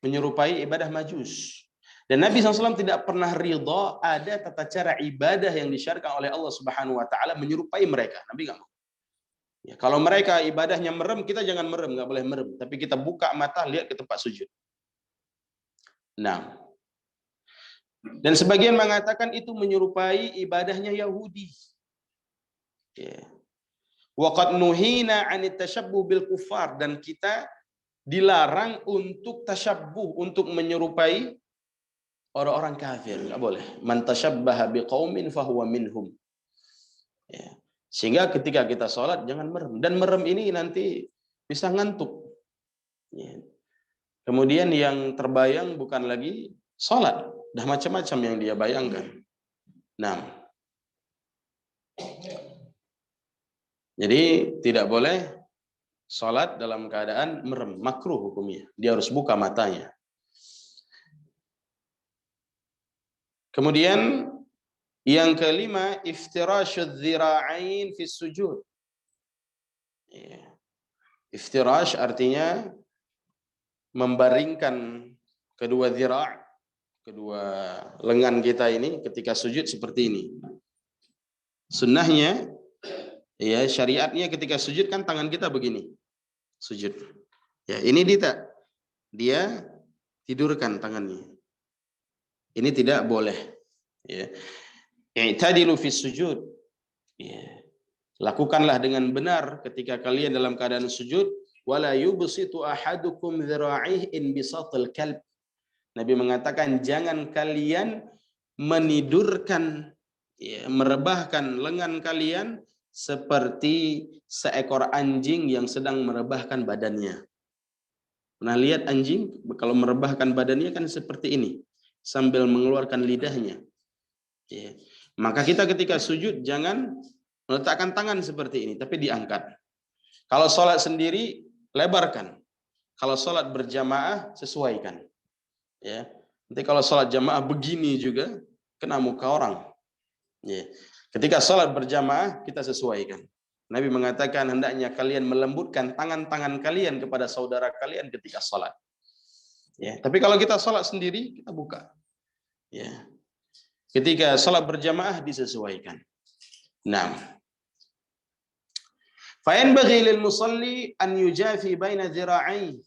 menyerupai ibadah majus. Dan Nabi SAW tidak pernah ridha ada tata cara ibadah yang disyariatkan oleh Allah Subhanahu wa taala menyerupai mereka. Nabi nggak mau. Ya, kalau mereka ibadahnya merem, kita jangan merem, nggak boleh merem. Tapi kita buka mata, lihat ke tempat sujud. Nah, dan sebagian mengatakan itu menyerupai ibadahnya Yahudi. Ya. Wa qad nuhina 'anit tashabbuh bil kuffar, dan kita dilarang untuk tasyabbuh, untuk menyerupai orang-orang kafir, nggak boleh. Man tasyabbaha biqaumin fahuwa minhum. Ya. Sehingga ketika kita sholat jangan merem, dan merem ini nanti bisa ngantuk. Ya. Kemudian yang terbayang bukan lagi sholat, dah macam-macam yang dia bayangkan. Nah, jadi tidak boleh sholat dalam keadaan merem, makruh hukumnya. Dia harus buka matanya. Kemudian yang kelima, iftirasyudz dzira'ain fi sujud. Ya. Iftirash artinya membaringkan kedua dzira', kedua lengan kita ini ketika sujud seperti ini. Sunnahnya, ya, syariatnya ketika sujud kan tangan kita begini, sujud. Ya, ini dia tidurkan tangannya. Ini tidak boleh. Ya. I'tadilu fi sujud. Ya. Lakukanlah dengan benar ketika kalian dalam keadaan sujud. Wala yubsitu ahadukum dzira'ihi in bisatil kalb. Nabi mengatakan jangan kalian menidurkan, ya, merebahkan lengan kalian seperti seekor anjing yang sedang merebahkan badannya. Nah, lihat anjing kalau merebahkan badannya kan seperti ini, sambil mengeluarkan lidahnya. Ya. Maka kita ketika sujud jangan meletakkan tangan seperti ini, tapi diangkat. Kalau sholat sendiri, lebarkan. Kalau sholat berjamaah, sesuaikan. Ya. Nanti kalau sholat jamaah begini juga, kena muka orang. Ya. Ketika sholat berjamaah, kita sesuaikan. Nabi mengatakan hendaknya kalian melembutkan tangan-tangan kalian kepada saudara kalian ketika sholat. Ya. Tapi kalau kita sholat sendiri, kita buka. Ya. Ketika sholat berjamaah disesuaikan. Nah, fayanbaghi lil musalli an yujafi baina dzira'i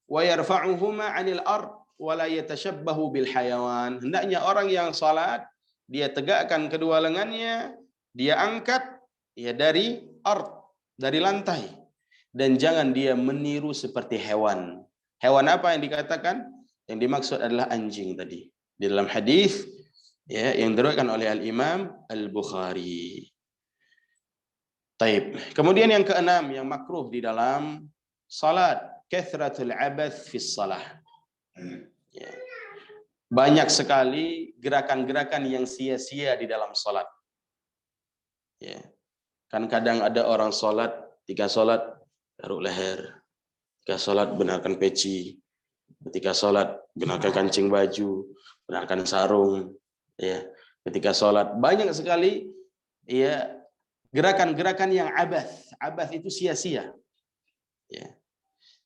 wa yarfa'uhuma 'anil ard wa la yatashabbahu bil hayawan. Hendaknya orang yang salat dia tegakkan kedua lengannya, dia angkat ya dari ard, dari lantai, dan jangan dia meniru seperti hewan. Hewan apa yang dikatakan? Yang dimaksud adalah anjing tadi. Di dalam hadis Ya, yang diriwayatkan oleh Al-Imam Al-Bukhari. Taib. Kemudian yang keenam yang makruh di dalam salat, kathratul abath fi shalah. Ya. Banyak sekali gerakan-gerakan yang sia-sia di dalam salat. Ya. Kan kadang ada orang salat, 3 salat garuk leher, 3 salat benarkan peci, 3 salat benarkan kancing baju, benarkan sarung, ya. Ketika salat banyak sekali ya gerakan-gerakan yang abath. Abath itu sia-sia. Ya.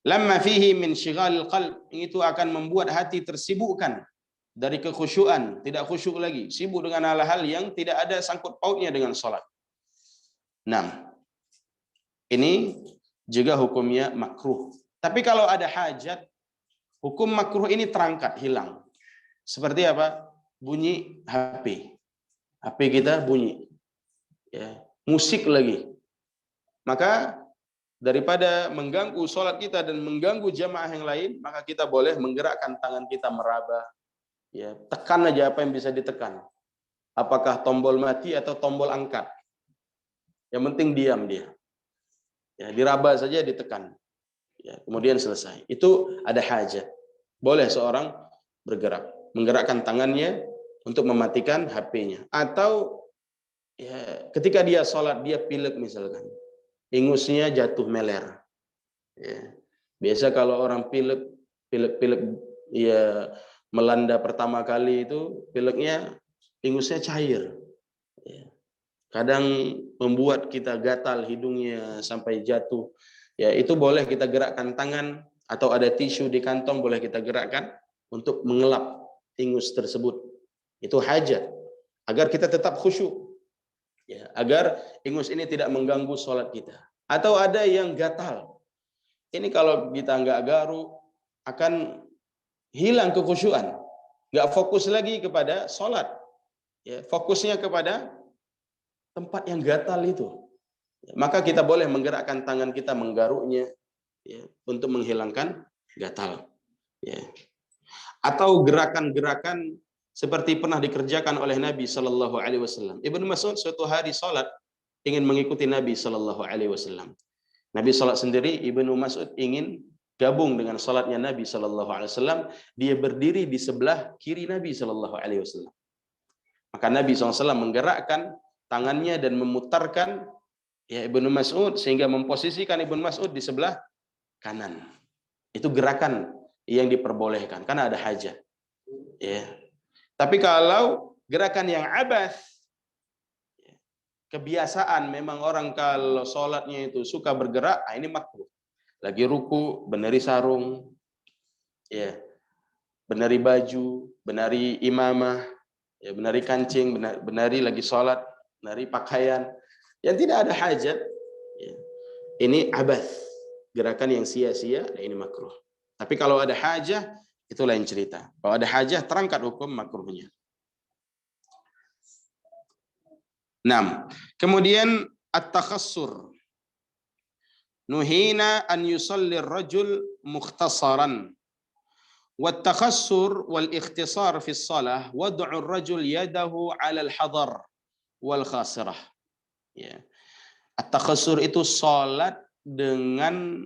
Lamma fihi min syighalil qalb, itu akan membuat hati tersibukkan dari kekhusyuan, tidak khusyuk lagi, sibuk dengan hal-hal yang tidak ada sangkut pautnya dengan salat. Nah, ini juga hukumnya makruh. Tapi kalau ada hajat, hukum makruh ini terangkat, hilang. Seperti apa? Bunyi HP. HP kita bunyi. Ya, musik lagi. Maka daripada mengganggu sholat kita dan mengganggu jamaah yang lain, maka kita boleh menggerakkan tangan kita meraba. Ya, tekan aja apa yang bisa ditekan. Apakah tombol mati atau tombol angkat. Yang penting diam dia. Ya, diraba saja, ditekan. Ya, kemudian selesai. Itu ada hajat. Boleh seorang bergerak, menggerakkan tangannya untuk mematikan HP-nya. Atau ya, ketika dia sholat, dia pilek misalkan. Ingusnya jatuh meler. Ya. Biasa kalau orang pilek ya melanda pertama kali itu pileknya ingusnya cair. Ya. Kadang membuat kita gatal hidungnya sampai jatuh. Ya, itu boleh kita gerakkan tangan atau ada tisu di kantong boleh kita gerakkan untuk mengelap ingus tersebut. Itu hajat agar kita tetap khusyuk. Ya, agar ingus ini tidak mengganggu sholat kita. Atau ada yang gatal. Ini kalau kita nggak garuk akan hilang kekhusyuan. Nggak fokus lagi kepada sholat. Ya, fokusnya kepada tempat yang gatal itu. Maka kita boleh menggerakkan tangan kita menggaruknya ya, untuk menghilangkan gatal. Ya. Atau gerakan-gerakan seperti pernah dikerjakan oleh Nabi Shallallahu Alaihi Wasallam. Ibnu Mas'ud suatu hari sholat ingin mengikuti Nabi Shallallahu Alaihi Wasallam. Nabi sholat sendiri, Ibnu Mas'ud ingin gabung dengan sholatnya Nabi Shallallahu Alaihi Wasallam. Dia berdiri di sebelah kiri Nabi Shallallahu Alaihi Wasallam. Maka Nabi SAW menggerakkan tangannya dan memutarkan ya Ibnu Mas'ud sehingga memposisikan Ibnu Mas'ud di sebelah kanan. Itu gerakan yang diperbolehkan karena ada hajat. Ya. Tapi kalau gerakan yang abath, kebiasaan memang orang kalau sholatnya itu suka bergerak, ini makruh. Lagi ruku, benari sarung, ya, benari baju, benari imamah, ya, benari kancing, benari lagi sholat, benari pakaian, yang tidak ada hajat, ya, ini abath, gerakan yang sia-sia, nah ini makruh. Tapi kalau ada hajah, itu lain cerita. Kalau ada hajah, terangkat hukum makruhnya. 6. Kemudian at-takhassur. Nuhina an yusalli ar-rajul mukhtasaran. Wat-takhassur wal ikhtisar fi shalah wad'u ar-rajul yadahu 'ala al-hadar wal khasirah. Ya. At-takhassur itu salat dengan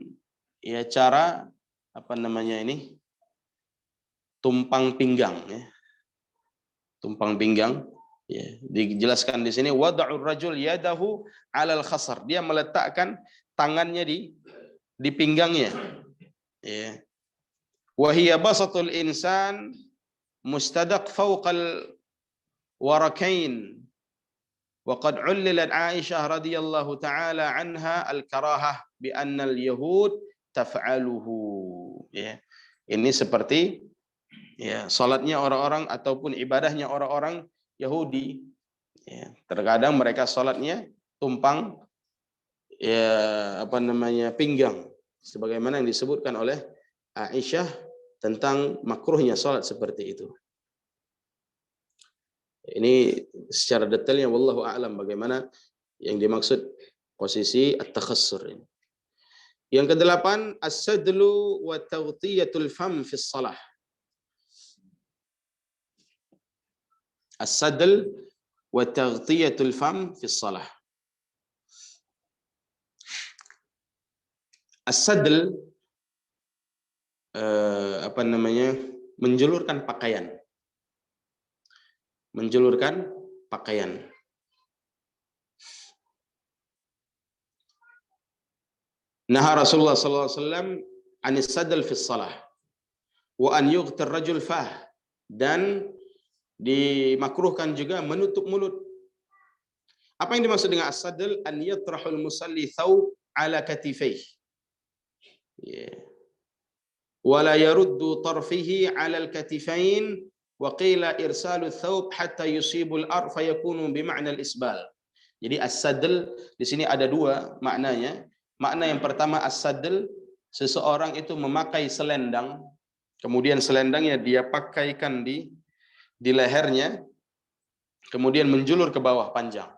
ya cara apa namanya ini? Tumpang pinggang ya. Tumpang pinggang. Ya, dijelaskan di sini wad'ur rajul yadahu 'alal khasar. Dia meletakkan tangannya di pinggangnya. Ya. Wa hiya basatul insan mustadaq fawqal warakain. Wa qad 'ullilat Aisyah radhiyallahu taala anha al-karahah bi anna al-yahud taf'aluhu. Ya. Ini seperti ya salatnya orang-orang ataupun ibadahnya orang-orang Yahudi. Ya, terkadang mereka sholatnya tumpang ya apa namanya pinggang, sebagaimana yang disebutkan oleh Aisyah tentang makruhnya sholat seperti itu. Ini secara detailnya wallahu a'lam bagaimana yang dimaksud posisi at-takhassur ini. Yang ke-8 as-sadlu wa taghtiyatul fam fi shalah. As-sadl wa taghtiyatul fam fi shalah. As-sadl menjulurkan pakaian. Menjulurkan pakaian. Naha Rasulullah sallallahu alaihi wasallam anis sadl fi shalah wa an yughtir rajul fah, dan dimakruhkan juga menutup mulut. Apa yang dimaksud dengan as-sadl? An yatrahul musalli thawb ala katifaihi, wa la yaruddu tarfihi ala al-katifain, wa qila irsalu thawb hatta yusibu al-ard fa yakunu bi ma'na al-isbal. Jadi as-sadl di sini ada dua maknanya. Makna yang pertama, as-sadl, seseorang itu memakai selendang, kemudian selendangnya dia pakaikan di lehernya, kemudian menjulur ke bawah panjang.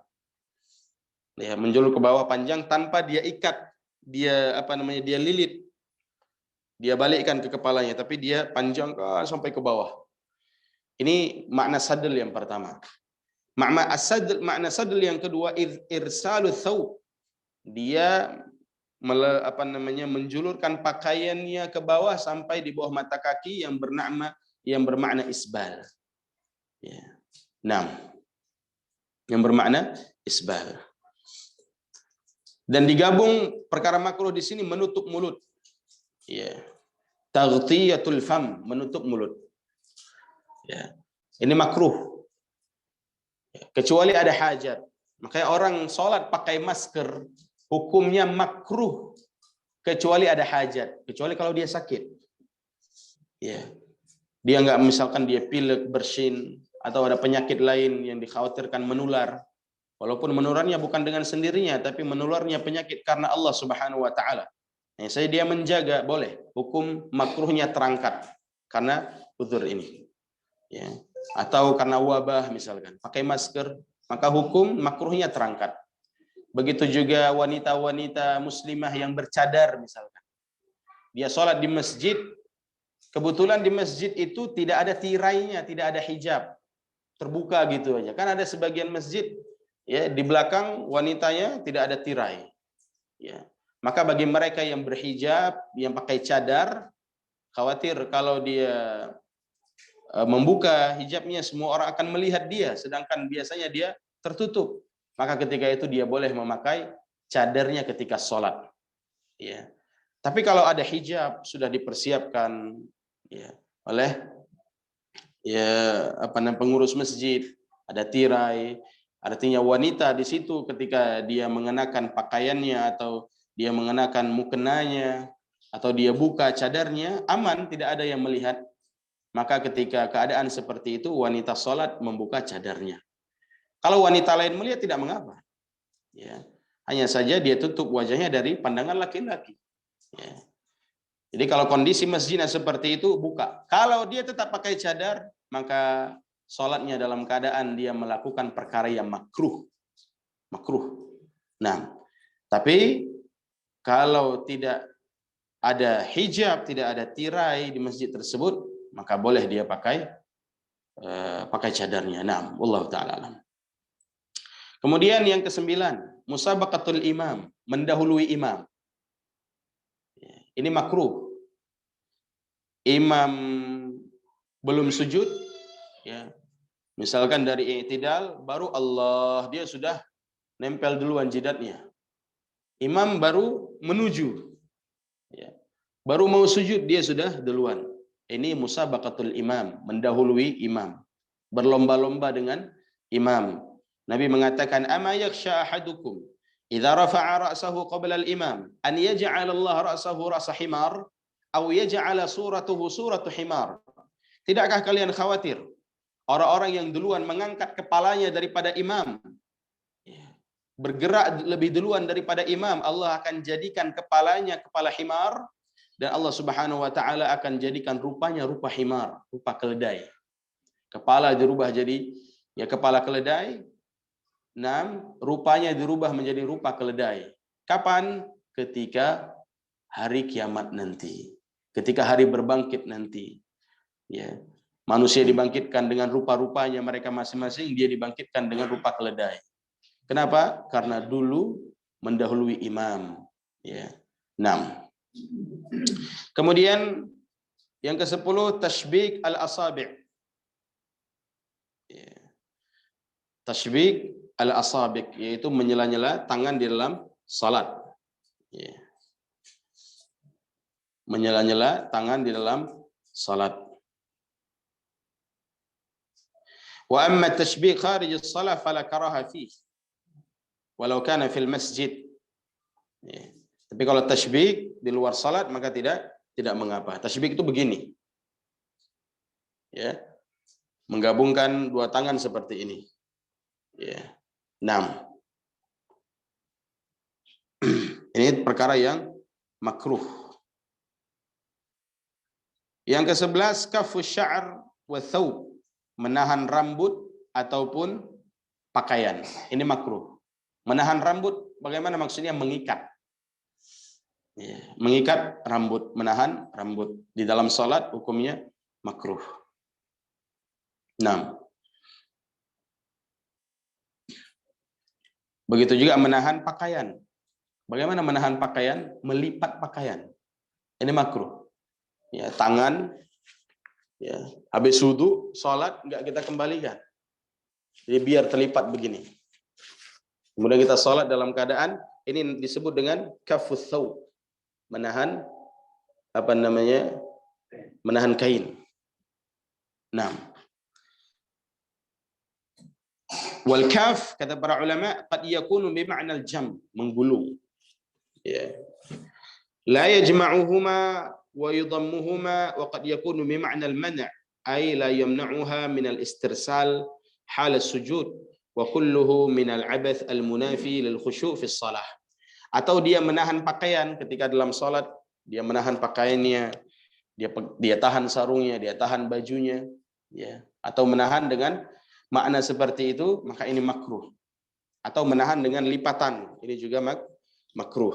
Ya, menjulur ke bawah panjang tanpa dia ikat, dia dia lilit, dia balikkan ke kepalanya, tapi dia panjang sampai ke bawah. Ini makna sadl yang pertama. Makna sadl yang kedua, irsalu thawb, dia menjulurkan pakaiannya ke bawah sampai di bawah mata kaki, yang bermakna isbal. Ya. Yang bermakna isbal. Dan digabung perkara makruh di sini menutup mulut. Ya. Taghtiyatul fam, menutup mulut. Ya. Ini makruh. Ya. Kecuali ada hajat. Makanya orang sholat pakai masker, hukumnya makruh kecuali ada hajat, kecuali kalau dia sakit. Ya. Dia nggak, misalkan dia pilek, bersin, atau ada penyakit lain yang dikhawatirkan menular. Walaupun menularnya bukan dengan sendirinya, tapi menularnya penyakit karena Allah Subhanahu wa taala. Saya dia menjaga, boleh. Hukum makruhnya terangkat karena uzur ini. Ya. Atau karena wabah misalkan, pakai masker, maka hukum makruhnya terangkat. Begitu juga wanita-wanita muslimah yang bercadar misalkan. Dia sholat di masjid, kebetulan di masjid itu tidak ada tirainya, tidak ada hijab, terbuka gitu aja. Kan ada sebagian masjid, ya, di belakang wanitanya tidak ada tirai. Ya. Maka bagi mereka yang berhijab, yang pakai cadar, khawatir kalau dia membuka hijabnya semua orang akan melihat dia, sedangkan biasanya dia tertutup. Maka ketika itu dia boleh memakai cadarnya ketika sholat. Ya. Tapi kalau ada hijab sudah dipersiapkan, ya, oleh pengurus masjid, ada tirai, artinya wanita di situ ketika dia mengenakan pakaiannya atau dia mengenakan mukenanya atau dia buka cadarnya, aman, tidak ada yang melihat. Maka ketika keadaan seperti itu wanita sholat membuka cadarnya. Kalau wanita lain melihat tidak mengapa. Ya. Hanya saja dia tutup wajahnya dari pandangan laki-laki. Ya. Jadi kalau kondisi masjidnya seperti itu, buka. Kalau dia tetap pakai cadar, maka sholatnya dalam keadaan dia melakukan perkara yang makruh. Makruh. Nah, tapi kalau tidak ada hijab, tidak ada tirai di masjid tersebut, maka boleh dia pakai cadarnya. Nah, Allah Ta'ala alam. Kemudian yang ke-9, musabaqatul imam, mendahului imam. Ini makruh. Imam belum sujud, ya. Misalkan dari i'tidal baru Allah, dia sudah nempel duluan jidatnya. Imam baru menuju, ya. Baru mau sujud dia sudah duluan. Ini musabaqatul imam, mendahului imam. Berlomba-lomba dengan imam. Nabi mengatakan, "Ama yakhsha ahadukum idza rafa'a ra'sahu qabla al-imam an yaj'ala Allah ra'sahu ra'sa himar aw yaj'ala suratuhu suratu himar." Tidakkah kalian khawatir orang-orang yang duluan mengangkat kepalanya daripada imam, bergerak lebih duluan daripada imam, Allah akan jadikan kepalanya kepala himar, dan Allah Subhanahu wa taala akan jadikan rupanya rupa himar, rupa keledai. Kepala dirubah jadi kepala keledai. Rupanya dirubah menjadi rupa keledai. Kapan? Ketika hari kiamat nanti. Ketika hari berbangkit nanti. Ya. Manusia dibangkitkan dengan rupa-rupanya mereka masing-masing, dia dibangkitkan dengan rupa keledai. Kenapa? Karena dulu mendahului imam. Ya. 6. Kemudian yang ke-10 tashbik al-asabi'. Ya. Tashbik al-asabi' yaitu menyela-nyela tangan di dalam salat. Ya. Menyela-nyela tangan di dalam salat. Wa amma tashbih kharij as-salah fala karaha fihi walau kana fil masjid. Ya. Tapi kalau tashbih di luar salat maka tidak mengapa. Tashbih itu begini. Ya. Menggabungkan dua tangan seperti ini. Ya. 6. Ini perkara yang makruh. Yang ke-11 kafu sya'r wa thawb, menahan rambut ataupun pakaian. Ini makruh. Menahan rambut bagaimana maksudnya? Mengikat. Ya, mengikat rambut, menahan rambut di dalam salat hukumnya makruh. 6. Begitu juga menahan pakaian. Bagaimana menahan pakaian? Melipat pakaian. Ini makruh. Ya, tangan ya, habis wudu, salat enggak kita kembalikan. Jadi biar terlipat begini. Kemudian kita salat dalam keadaan ini disebut dengan kafus thawb. Menahan apa namanya? Menahan kain. 6. Wal kaf kata para ulama qad yakunu bi ma'na al-jam, menggulung. Ya. La yajma'uhuma wa yudammuhuma wa qad yakunu bi ma'na al-man' ay la yamna'uha min al-istirsal hal as-sujud wa kulluhu min al-'abath al-munafi lil khusyu' fi shalah. Atau dia menahan pakaian ketika dalam salat, dia menahan pakaiannya, dia tahan sarungnya, dia tahan bajunya, ya. Atau menahan dengan makna seperti itu, maka ini makruh. Atau menahan dengan lipatan, ini juga makruh.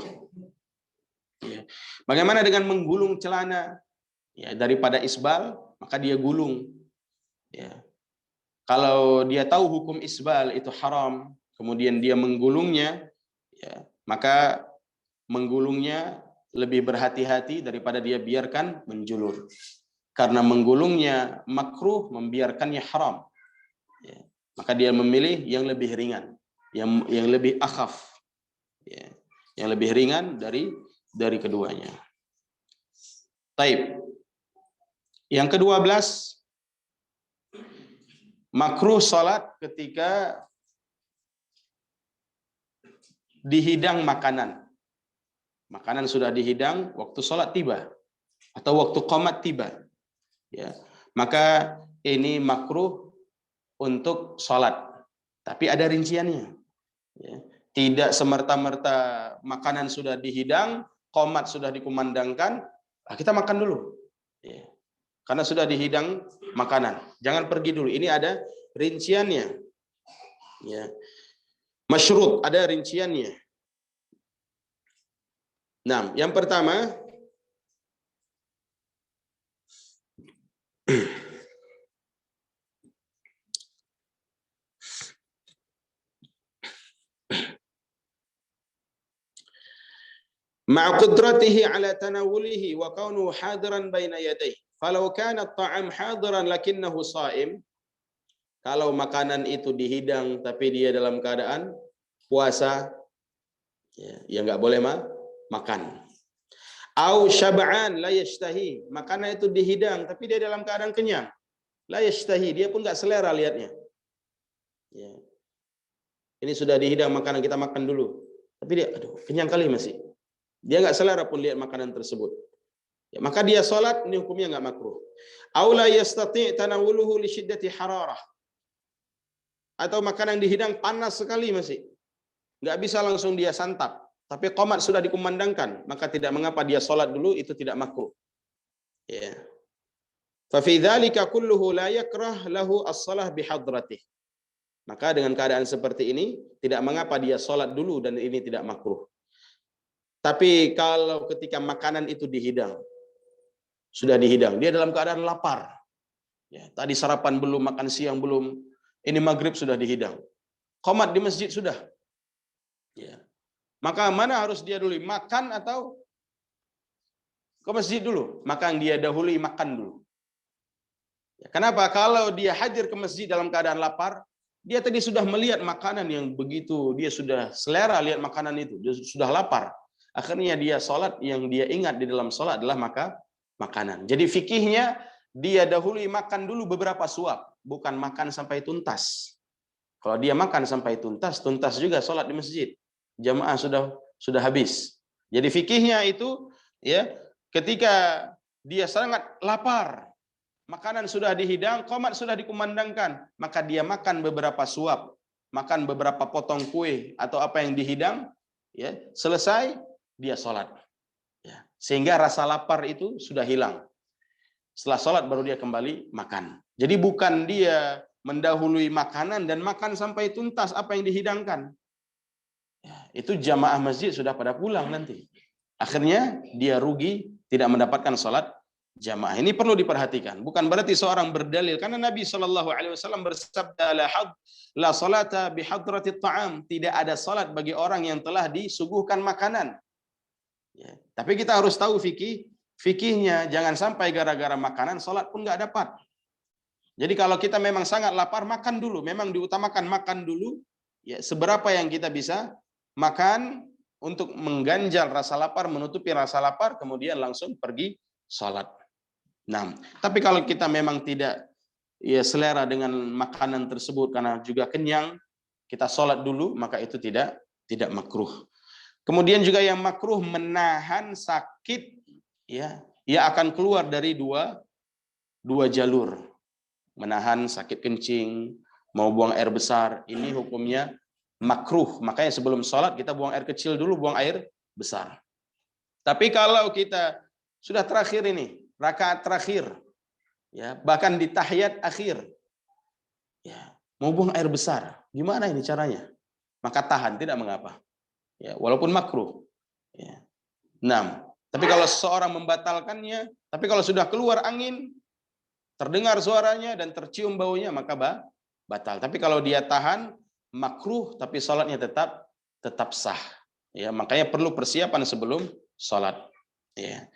Ya. Bagaimana dengan menggulung celana? Ya, daripada isbal, maka dia gulung. Ya. Kalau dia tahu hukum isbal itu haram, kemudian dia menggulungnya, ya, maka menggulungnya lebih berhati-hati daripada dia biarkan menjulur. Karena menggulungnya makruh, membiarkannya haram. Ya. Maka dia memilih yang lebih ringan, yang lebih akhaf, ya. Yang lebih ringan dari keduanya. Taib. Yang ke-12, makruh salat ketika dihidang makanan. Makanan sudah dihidang, waktu salat tiba atau waktu qomat tiba. Ya. Maka ini makruh untuk salat. Tapi ada rinciannya. Ya. Tidak semerta-merta makanan sudah dihidang, qomat sudah dikumandangkan, kita makan dulu. Ya. Karena sudah dihidang makanan. Jangan pergi dulu. Ini ada rinciannya. Ya. Masyrut, ada rinciannya. Nah, yang pertama ma'a qudratihi ala tanawulihi wa kaunuhu hadiran baina yadayhi. Falau kana at-ta'am hadiran lakinnahu sha'im. Kalau makanan itu dihidang tapi dia dalam keadaan puasa, ya enggak boleh makan. Au syab'an la yashtahi, makanan itu dihidang tapi dia dalam keadaan kenyang. La yashtahi, dia pun enggak selera lihatnya. Ya. Ini sudah dihidang makanan, kita makan dulu. Tapi dia kenyang kali masih. Dia enggak selera pun lihat makanan tersebut. Ya, maka dia salat, ini hukumnya enggak makruh. Au la yastati' tanawuluhu li syiddati hararah. Atau makanan dihidang panas sekali masih. Enggak bisa langsung dia santap. Tapi qomat sudah dikumandangkan, maka tidak mengapa dia salat dulu, itu tidak makruh. Ya. Fa fi dzalika kulluhu la yakrah lahu as-shalah bihadratih. Maka dengan keadaan seperti ini tidak mengapa dia salat dulu dan ini tidak makruh. Tapi kalau ketika makanan itu dihidang, sudah dihidang, dia dalam keadaan lapar. Ya, tadi sarapan belum, makan siang belum, ini maghrib sudah dihidang. Qomat di masjid sudah. Ya. Maka mana harus dia dulu, makan atau ke masjid dulu? Maka yang dia dahului makan dulu. Ya, kenapa? Kalau dia hadir ke masjid dalam keadaan lapar, dia tadi sudah melihat makanan yang begitu, dia sudah selera lihat makanan itu, dia sudah lapar. Akhirnya dia sholat, yang dia ingat di dalam sholat adalah makanan. Jadi fikihnya dia dahului makan dulu beberapa suap, bukan makan sampai tuntas. Kalau dia makan sampai tuntas, tuntas juga sholat di masjid. Jamaah sudah habis. Jadi fikihnya itu, ya, ketika dia sangat lapar, makanan sudah dihidang, qomat sudah dikumandangkan, maka dia makan beberapa suap, makan beberapa potong kue atau apa yang dihidang, ya, selesai dia sholat. Ya, sehingga rasa lapar itu sudah hilang. Setelah sholat baru dia kembali makan. Jadi bukan dia mendahului makanan dan makan sampai tuntas apa yang dihidangkan. Ya, itu jamaah masjid sudah pada pulang nanti. Akhirnya dia rugi, tidak mendapatkan sholat jamaah. Ini perlu diperhatikan. Bukan berarti seorang berdalil, karena Nabi SAW bersabda, la salata bihadratit ta'am. Tidak ada salat bagi orang yang telah disuguhkan makanan. Ya, tapi kita harus tahu fikihnya, jangan sampai gara-gara makanan salat pun nggak dapat. Jadi kalau kita memang sangat lapar, makan dulu. Memang diutamakan makan dulu. Ya, seberapa yang kita bisa makan untuk mengganjal rasa lapar, menutupi rasa lapar, kemudian langsung pergi salat. Nah, tapi kalau kita memang tidak, ya, selera dengan makanan tersebut karena juga kenyang, kita sholat dulu, maka itu tidak makruh. Kemudian juga yang makruh menahan sakit, ya, ia akan keluar dari dua jalur. Menahan sakit kencing, mau buang air besar, ini hukumnya makruh. Makanya sebelum sholat kita buang air kecil dulu, buang air besar. Tapi kalau kita sudah terakhir ini, rakaat terakhir, ya, bahkan di tahiyat akhir, ya, mau buang air besar, gimana ini caranya? Maka tahan, tidak mengapa, ya, walaupun makruh. Ya. Nah, tapi kalau seorang membatalkannya, tapi kalau sudah keluar angin, terdengar suaranya dan tercium baunya, maka batal. Tapi kalau dia tahan, makruh, tapi sholatnya tetap sah. Ya, makanya perlu persiapan sebelum sholat. Ya.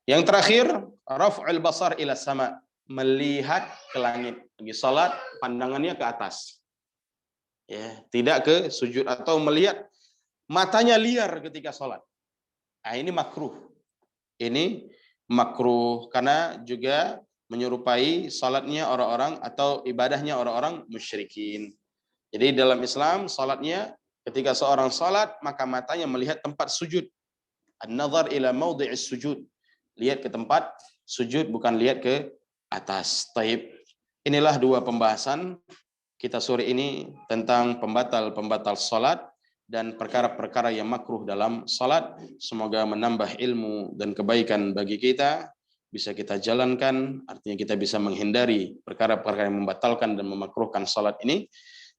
Yang terakhir, raf'ul basar ila sama, melihat ke langit. Lagi salat, pandangannya ke atas. Ya, tidak ke sujud atau melihat matanya liar ketika salat. Nah, ini makruh. Ini makruh karena juga menyerupai salatnya orang-orang atau ibadahnya orang-orang musyrikin. Jadi dalam Islam salatnya ketika seorang salat maka matanya melihat tempat sujud. An-nazar ila maudhi'is sujud. Lihat ke tempat sujud, bukan lihat ke atas. Taib. Inilah dua pembahasan kita sore ini tentang pembatal salat dan perkara-perkara yang makruh dalam salat. Semoga menambah ilmu dan kebaikan bagi kita, bisa kita jalankan, artinya kita bisa menghindari perkara-perkara yang membatalkan dan memakruhkan salat ini.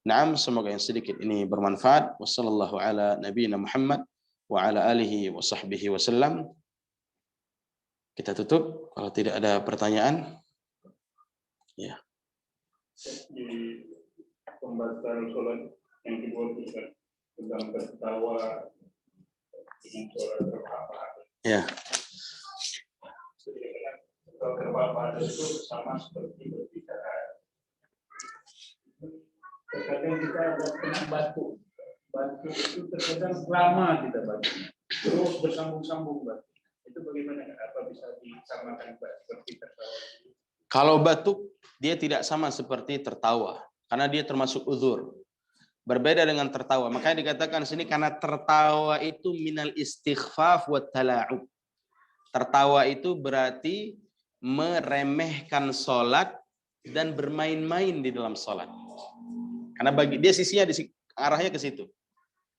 Naam, semoga yang sedikit ini bermanfaat. Wassallallahu ala nabiyina Muhammad wa ala alihi wa sahbihi wasallam. Kita tutup kalau tidak ada pertanyaan. Ya. Di pembahasan sholat yang kedua tentang tertawa dengan sholat terpapar. Ya. Kalau terpapar itu sama seperti berbicara. Terkadang kita ada kena batu itu terkadang lama kita batu, terus bersambung-sambung batu. Itu bagaimana? Apa bisa disamakan seperti tertawa? Kalau batuk, dia tidak sama seperti tertawa, karena dia termasuk uzur. Berbeda dengan tertawa. Makanya dikatakan sini karena tertawa itu minal istighfaf wa tala'ub. Tertawa itu berarti meremehkan sholat dan bermain-main di dalam sholat. Karena bagi dia sisinya arahnya ke situ.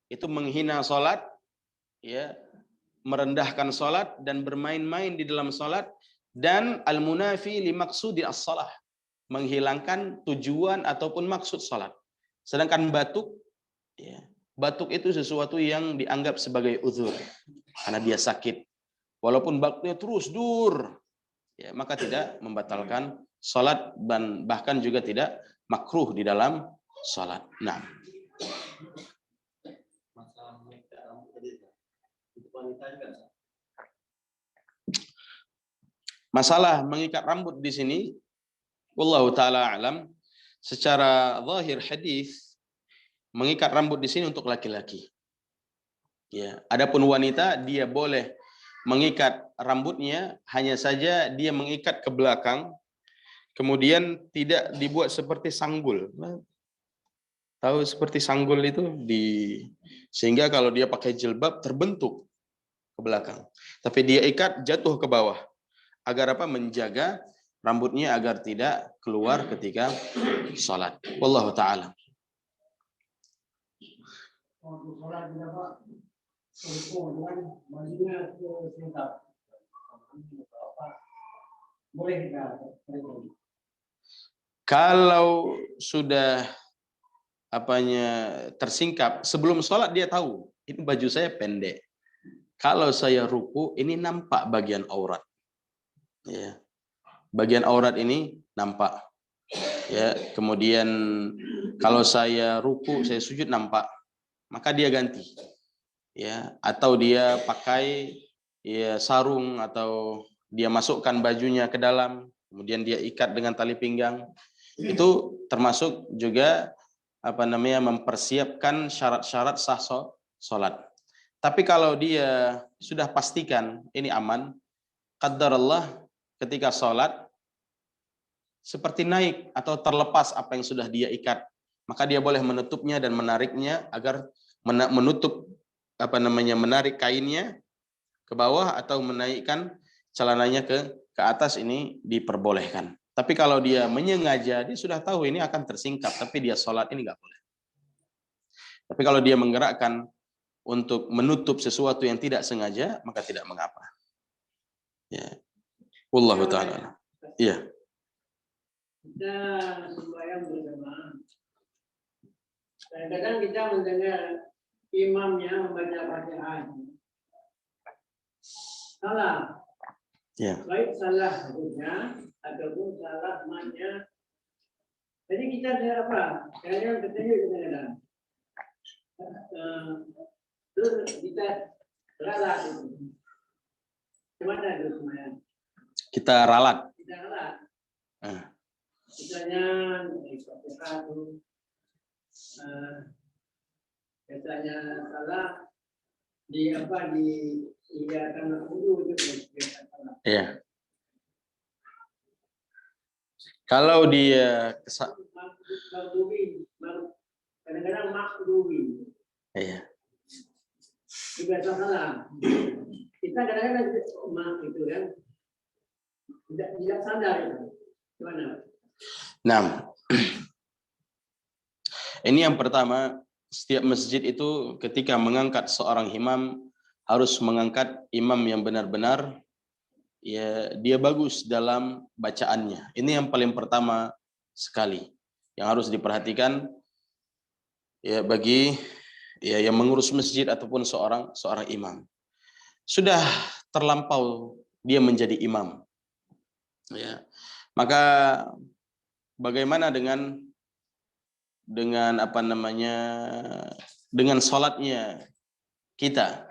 Itu menghina sholat, ya, merendahkan sholat dan bermain-main di dalam sholat, dan al-munafi li maqsudi as-shalah, menghilangkan tujuan ataupun maksud sholat. Sedangkan batuk, ya, batuk itu sesuatu yang dianggap sebagai uzur karena dia sakit. Walaupun batuknya terus dur, ya, maka tidak membatalkan salat dan bahkan juga tidak makruh di dalam salat. Nah, masalah mengikat rambut di sini, wallahu taala alam, secara zahir hadis mengikat rambut di sini untuk laki-laki. Ya, adapun wanita dia boleh mengikat rambutnya, hanya saja dia mengikat ke belakang, kemudian tidak dibuat seperti sanggul. Tahu seperti sanggul itu sehingga kalau dia pakai jilbab terbentuk ke belakang. Tapi dia ikat jatuh ke bawah. Agar apa? Menjaga rambutnya agar tidak keluar ketika salat. Wallahu taala. Kalau sudah tersingkap sebelum sholat, dia tahu ini baju saya pendek. Kalau saya ruku ini nampak bagian aurat. Ya. Bagian aurat ini nampak. Ya, kemudian kalau saya ruku, saya sujud nampak. Maka dia ganti. Ya, atau dia pakai sarung atau dia masukkan bajunya ke dalam, kemudian dia ikat dengan tali pinggang. Itu termasuk juga mempersiapkan syarat-syarat sah sholat. Tapi kalau dia sudah pastikan ini aman, qadarullah ketika sholat seperti naik atau terlepas apa yang sudah dia ikat, maka dia boleh menutupnya dan menariknya agar menarik kainnya ke bawah atau menaikkan celananya ke atas, ini diperbolehkan. Tapi kalau dia menyengaja, dia sudah tahu ini akan tersingkap, tapi dia sholat, ini nggak boleh. Tapi kalau dia menggerakkan untuk menutup sesuatu yang tidak sengaja, maka tidak mengapa. Ya. Wallahu ta'ala. Iya. Kita sembahyang berjamaah. Kadang-kadang kita mendengar imamnya membaca Fatihah. Salah. Ya. Baik salah hukumnya ataupun salah maknya. Jadi kita ada apa? Kadang ketemu kadang-kadang. Terus kita ralat itu. Gimana itu semuanya? Kita ralat. Kita ralat. Misalnya Fatihah itu biasanya salah di iya karena wudu itu. Iya. Kalau dia kadang-kadang makduwi. Iya. Biasa salah. Kita kadang-kadang itu kan tidak sadar itu. Gimana? Nah, ini yang pertama, setiap masjid itu ketika mengangkat seorang imam harus mengangkat imam yang benar-benar dia bagus dalam bacaannya. Ini yang paling pertama sekali yang harus diperhatikan bagi yang mengurus masjid ataupun seorang imam. Sudah terlampau dia menjadi imam. Ya. Maka bagaimana dengan sholatnya kita?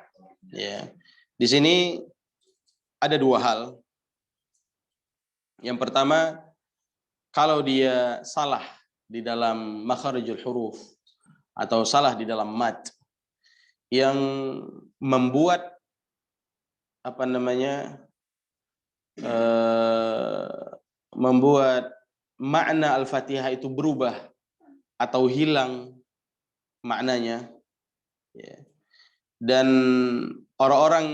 Ya. Di sini ada dua hal. Yang pertama, kalau dia salah di dalam makharijul huruf atau salah di dalam mad yang membuat membuat makna Al-Fatihah itu berubah atau hilang maknanya, dan orang-orang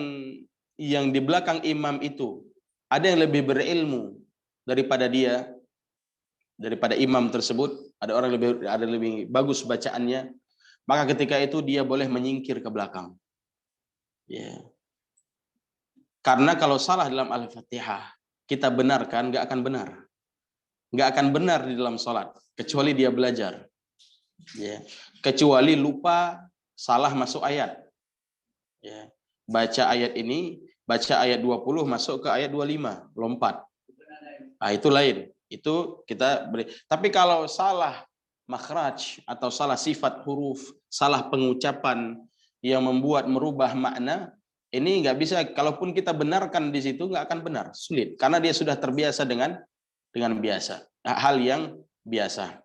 yang di belakang imam itu ada yang lebih berilmu daripada imam tersebut, ada lebih bagus bacaannya, maka ketika itu dia boleh menyingkir ke belakang. Karena kalau salah dalam Al-Fatihah kita benarkan, nggak akan benar di dalam sholat kecuali dia belajar. Kecuali lupa, salah masuk ayat. Baca ayat ini, baca ayat 20 masuk ke ayat 25, lompat. Itu lain. itu kita beri. Tapi kalau salah makhraj atau salah sifat huruf, salah pengucapan yang membuat merubah makna, ini nggak bisa. Kalaupun kita benarkan di situ nggak akan benar, sulit, karena dia sudah terbiasa dengan biasa, hal yang biasa.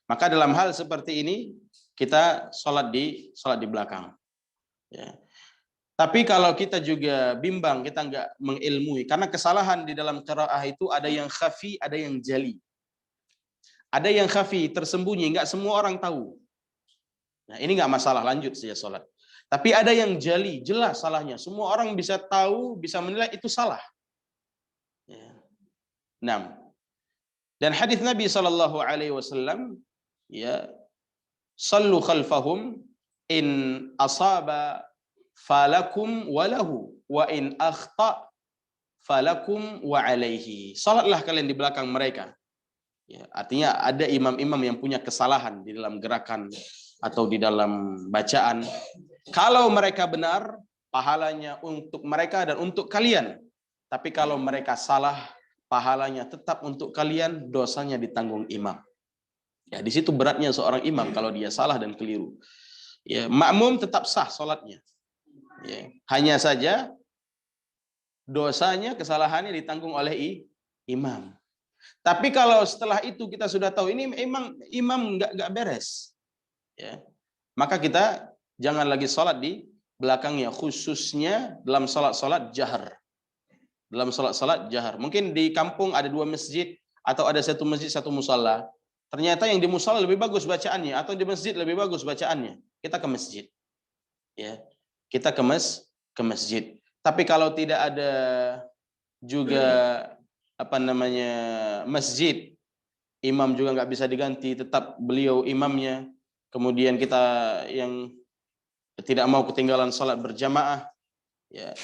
Maka dalam hal seperti ini kita sholat di belakang. Ya. Tapi kalau kita juga bimbang, kita nggak mengilmui, karena kesalahan di dalam qiraah itu ada yang khafi, ada yang jali. Ada yang khafi, tersembunyi, nggak semua orang tahu. Nah, ini nggak masalah, lanjut saja sholat. Tapi ada yang jali, jelas salahnya. Semua orang bisa tahu, bisa menilai itu salah. Ya. 6. Dan hadis Nabi SAW, ya, sallu khalfahum in asaba falakum walahu wa in akhta falakum wa alaihi. Salatlah kalian di belakang mereka. Ya, artinya ada imam-imam yang punya kesalahan di dalam gerakan atau di dalam bacaan. Kalau mereka benar, pahalanya untuk mereka dan untuk kalian. Tapi kalau mereka salah, pahalanya tetap untuk kalian, dosanya ditanggung imam. Ya, di situ beratnya seorang imam kalau dia salah dan keliru. Ya, makmum tetap sah salatnya. Ya, hanya saja dosanya, kesalahannya ditanggung oleh imam. Tapi kalau setelah itu kita sudah tahu ini imam nggak beres, ya, maka kita jangan lagi sholat di belakangnya, khususnya dalam sholat jahar. Dalam sholat jahar, mungkin di kampung ada 2 masjid atau ada 1 masjid 1 musala. Ternyata yang di musala lebih bagus bacaannya atau di masjid lebih bagus bacaannya, kita ke masjid. Ya. Kita ke masjid. Tapi kalau tidak ada juga masjid, imam juga nggak bisa diganti, tetap beliau imamnya. Kemudian kita yang tidak mau ketinggalan sholat berjamaah, ya.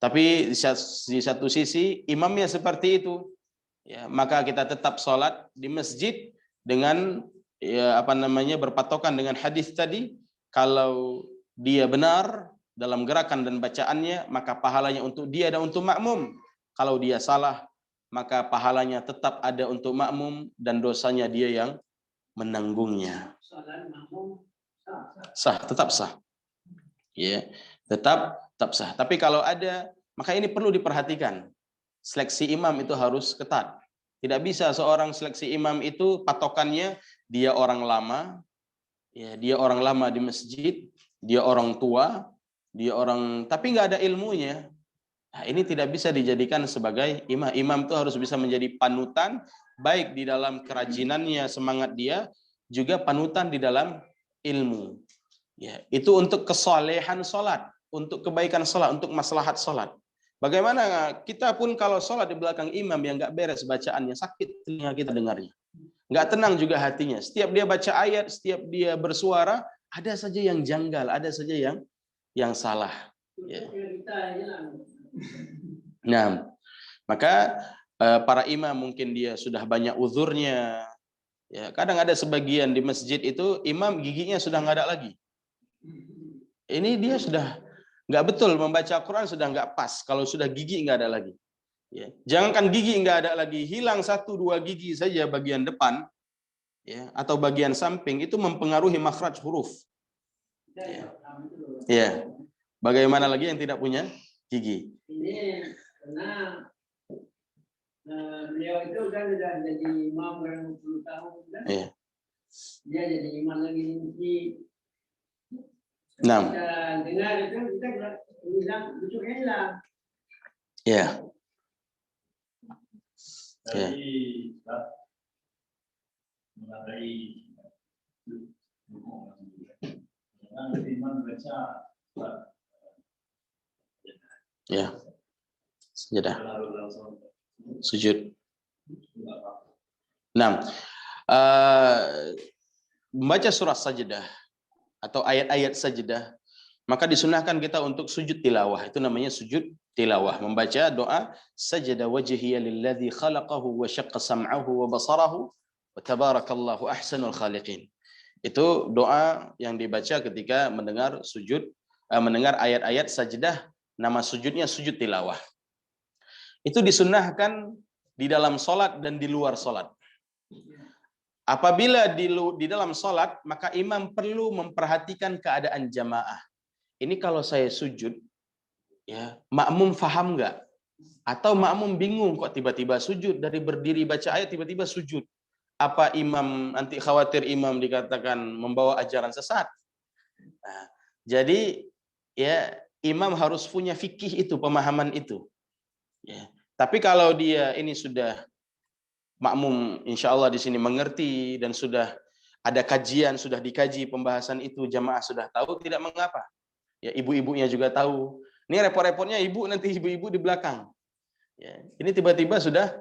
Tapi di satu sisi imamnya seperti itu, ya, maka kita tetap sholat di masjid dengan berpatokan dengan hadis tadi. Kalau dia benar dalam gerakan dan bacaannya, maka pahalanya untuk dia dan untuk makmum. Kalau dia salah, maka pahalanya tetap ada untuk makmum dan dosanya dia yang menanggungnya. Sah, tetap sah. Ya, tetap sah. Tapi kalau ada, maka ini perlu diperhatikan. Seleksi imam itu harus ketat. Tidak bisa seorang seleksi imam itu patokannya dia orang lama, ya, dia orang lama di masjid, dia orang tua, tapi nggak ada ilmunya. Nah, ini tidak bisa dijadikan sebagai imam. Imam itu harus bisa menjadi panutan, baik di dalam kerajinannya, semangat dia, juga panutan di dalam ilmu. Ya, itu untuk kesolehan sholat, untuk kebaikan sholat, untuk maslahat sholat. Bagaimana kita pun kalau sholat di belakang imam yang nggak beres bacaannya, sakit telinga kita dengarnya. Nggak tenang juga hatinya. Setiap dia baca ayat, setiap dia bersuara, ada saja yang janggal, ada saja yang salah. Ya. Nah, maka para imam mungkin dia sudah banyak uzurnya. Ya, kadang ada sebagian di masjid itu imam giginya sudah nggak ada lagi. Ini dia sudah nggak betul membaca Quran, sudah nggak pas kalau sudah gigi nggak ada lagi. Ya. Jangankan gigi nggak ada lagi, hilang 1-2 gigi saja bagian depan, ya, atau bagian samping itu mempengaruhi makhraj huruf. Ya. Ya. Bagaimana lagi yang tidak punya gigi? Ini karena beliau itu kan sudah jadi imam berapa 10 tahun kan? Ya. Dia jadi imam lagi di. Nah. Kita dengar itu kita bilang itu hilang. Ya. Jadi mengenai iman baca ya sajadah sujud. Nah, membaca surah sajadah atau ayat-ayat sajadah, maka disunahkan kita untuk sujud tilawah. Itu namanya sujud tilawah, membaca doa sajada wajhiya lilladzi khalaqahu wa syaqqa sam'ahu wa basarahu wa tabarakallahu ahsanul khaliqin. Itu doa yang dibaca ketika mendengar mendengar ayat-ayat sajadah. Nama sujudnya sujud tilawah. Itu disunnahkan di dalam sholat dan di luar sholat. Apabila di dalam sholat, maka imam perlu memperhatikan keadaan jamaah. Ini kalau saya sujud, ya, makmum faham nggak? Atau makmum bingung kok tiba-tiba sujud, dari berdiri baca ayat tiba-tiba sujud. Apa imam nanti khawatir imam dikatakan membawa ajaran sesat? Nah, jadi ya imam harus punya fikih itu, pemahaman itu. Ya. Tapi kalau dia ini sudah makmum, insya Allah di sini mengerti dan sudah ada kajian, sudah dikaji pembahasan itu, jamaah sudah tahu, tidak mengapa. Ya, ibu-ibunya juga tahu. Ini repot-repotnya ibu, nanti ibu-ibu di belakang. Ya, ini tiba-tiba sudah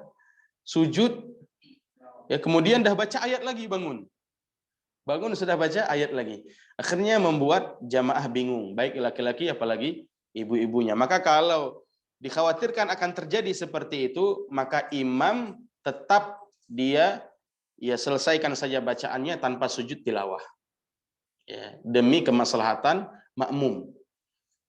sujud, ya kemudian dah baca ayat lagi bangun. Bangun sudah baca ayat lagi. Akhirnya membuat jamaah bingung, baik laki-laki apalagi ibu-ibunya. Maka kalau dikhawatirkan akan terjadi seperti itu, maka imam tetap dia ya selesaikan saja bacaannya tanpa sujud tilawah. Ya, demi kemaslahatan makmum.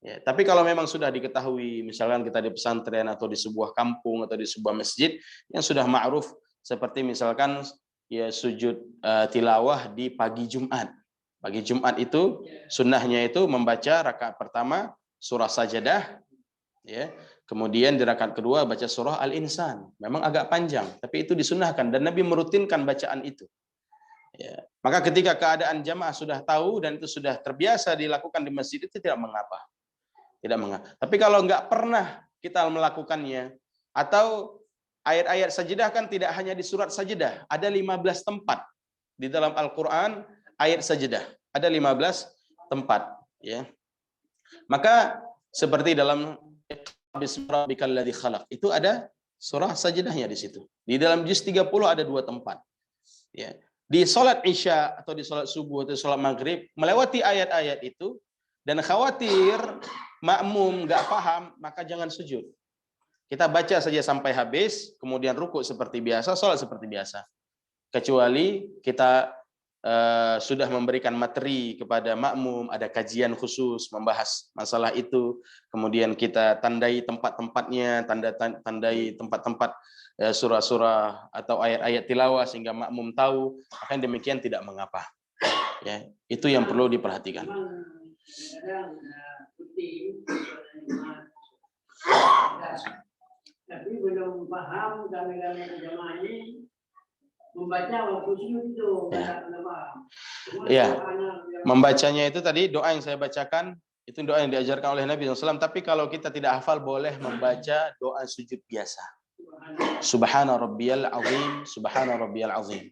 Ya, tapi kalau memang sudah diketahui, misalkan kita di pesantren atau di sebuah kampung atau di sebuah masjid yang sudah ma'ruf, seperti misalkan ya sujud tilawah di pagi Jumat. Pagi Jumat itu sunnahnya itu membaca rakaat pertama surah Sajadah, ya. Kemudian di rakaat kedua baca surah Al-Insan. Memang agak panjang, tapi itu disunnahkan dan Nabi merutinkan bacaan itu. Ya. Maka ketika keadaan jamaah sudah tahu dan itu sudah terbiasa dilakukan di masjid, itu tidak mengapa. Tidak mengapa. Tapi kalau nggak pernah kita melakukannya, atau ayat-ayat sajadah kan tidak hanya di surat sajadah, ada 15 tempat di dalam Al-Quran ayat sajadah, ada 15 tempat. Ya. Maka seperti dalam Bismillahirrahmanirrahim khalaq, itu ada surah sajadahnya di situ. Di dalam juz 30 ada 2 tempat. Ya. Di sholat isya atau di sholat subuh atau sholat maghrib melewati ayat-ayat itu dan khawatir makmum nggak paham, maka jangan sujud. Kita baca saja sampai habis, kemudian rukuk seperti biasa, sholat seperti biasa. Kecuali kita sudah memberikan materi kepada makmum, ada kajian khusus membahas masalah itu, kemudian kita tandai tempat-tempatnya, tandai tempat-tempat surah-surah atau ayat-ayat tilawah sehingga makmum tahu, maka demikian tidak mengapa. Ya, itu yang perlu diperhatikan. Tapi belum paham kami-kami jemaah ini membaca waktu sujud itu. Ya, membacanya itu tadi doa yang saya bacakan, itu doa yang diajarkan oleh Nabi SAW. Tapi kalau kita tidak hafal, boleh membaca doa sujud biasa. Subhana rabbiyal azim, subhana rabbiyal azim.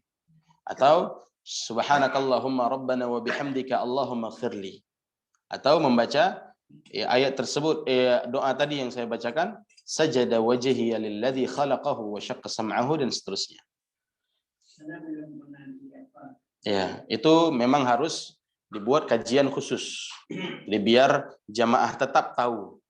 Atau subhanakallahumma rabbana wa bihamdika Allahumma khirli. Atau membaca ayat tersebut, doa tadi yang saya bacakan, sajada wajhiya lilladzi khalaqahu wa syaqqa sam'ahu, dan seterusnya. Ya, itu memang harus dibuat kajian khusus, jadi biar jamaah tetap tahu.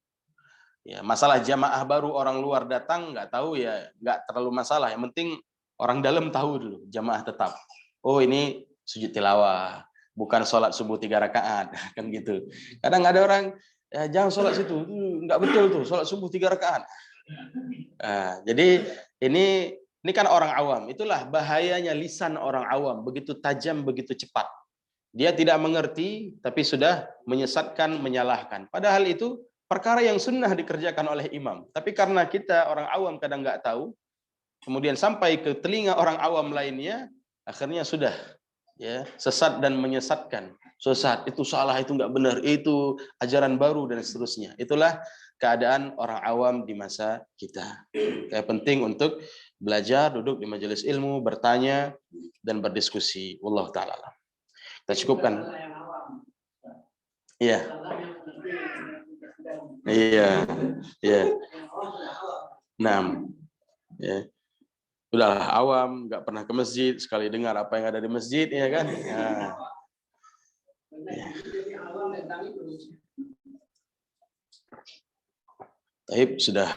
Ya, masalah jamaah baru orang luar datang nggak tahu ya nggak terlalu masalah. Yang penting orang dalam tahu dulu, jamaah tetap. Oh ini sujud tilawah, bukan sholat subuh 3 rakaat, kan gitu. Kadang ada orang jangan sholat situ, nggak betul tuh sholat subuh 3 rakaat. Jadi ini kan orang awam. Itulah bahayanya lisan orang awam, begitu tajam, begitu cepat. Dia tidak mengerti, tapi sudah menyesatkan, menyalahkan. Padahal itu perkara yang sunnah dikerjakan oleh imam. Tapi karena kita orang awam kadang nggak tahu, kemudian sampai ke telinga orang awam lainnya, akhirnya sudah ya sesat dan menyesatkan. Sesat, itu salah, itu nggak benar, itu ajaran baru, dan seterusnya. Itulah keadaan orang awam di masa kita. Kayak penting untuk belajar, duduk di majelis ilmu, bertanya, dan berdiskusi. Wallahu ta'ala. Kita cukupkan. Iya. Iya. Iya. Nah, ya. Udahlah awam, nggak pernah ke masjid, sekali dengar apa yang ada di masjid, ya kan? Nah. Ya. Taib, sudah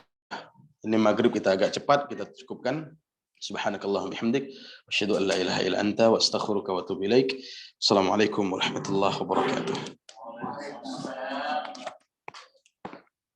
ini maghrib, kita agak cepat, kita cukupkan. Subhanakallahumma bihamdik, asyhadu an la ilaha illa anta wa astaghfiruka wa atubu ilaik. Assalamualaikum warahmatullahi wabarakatuh.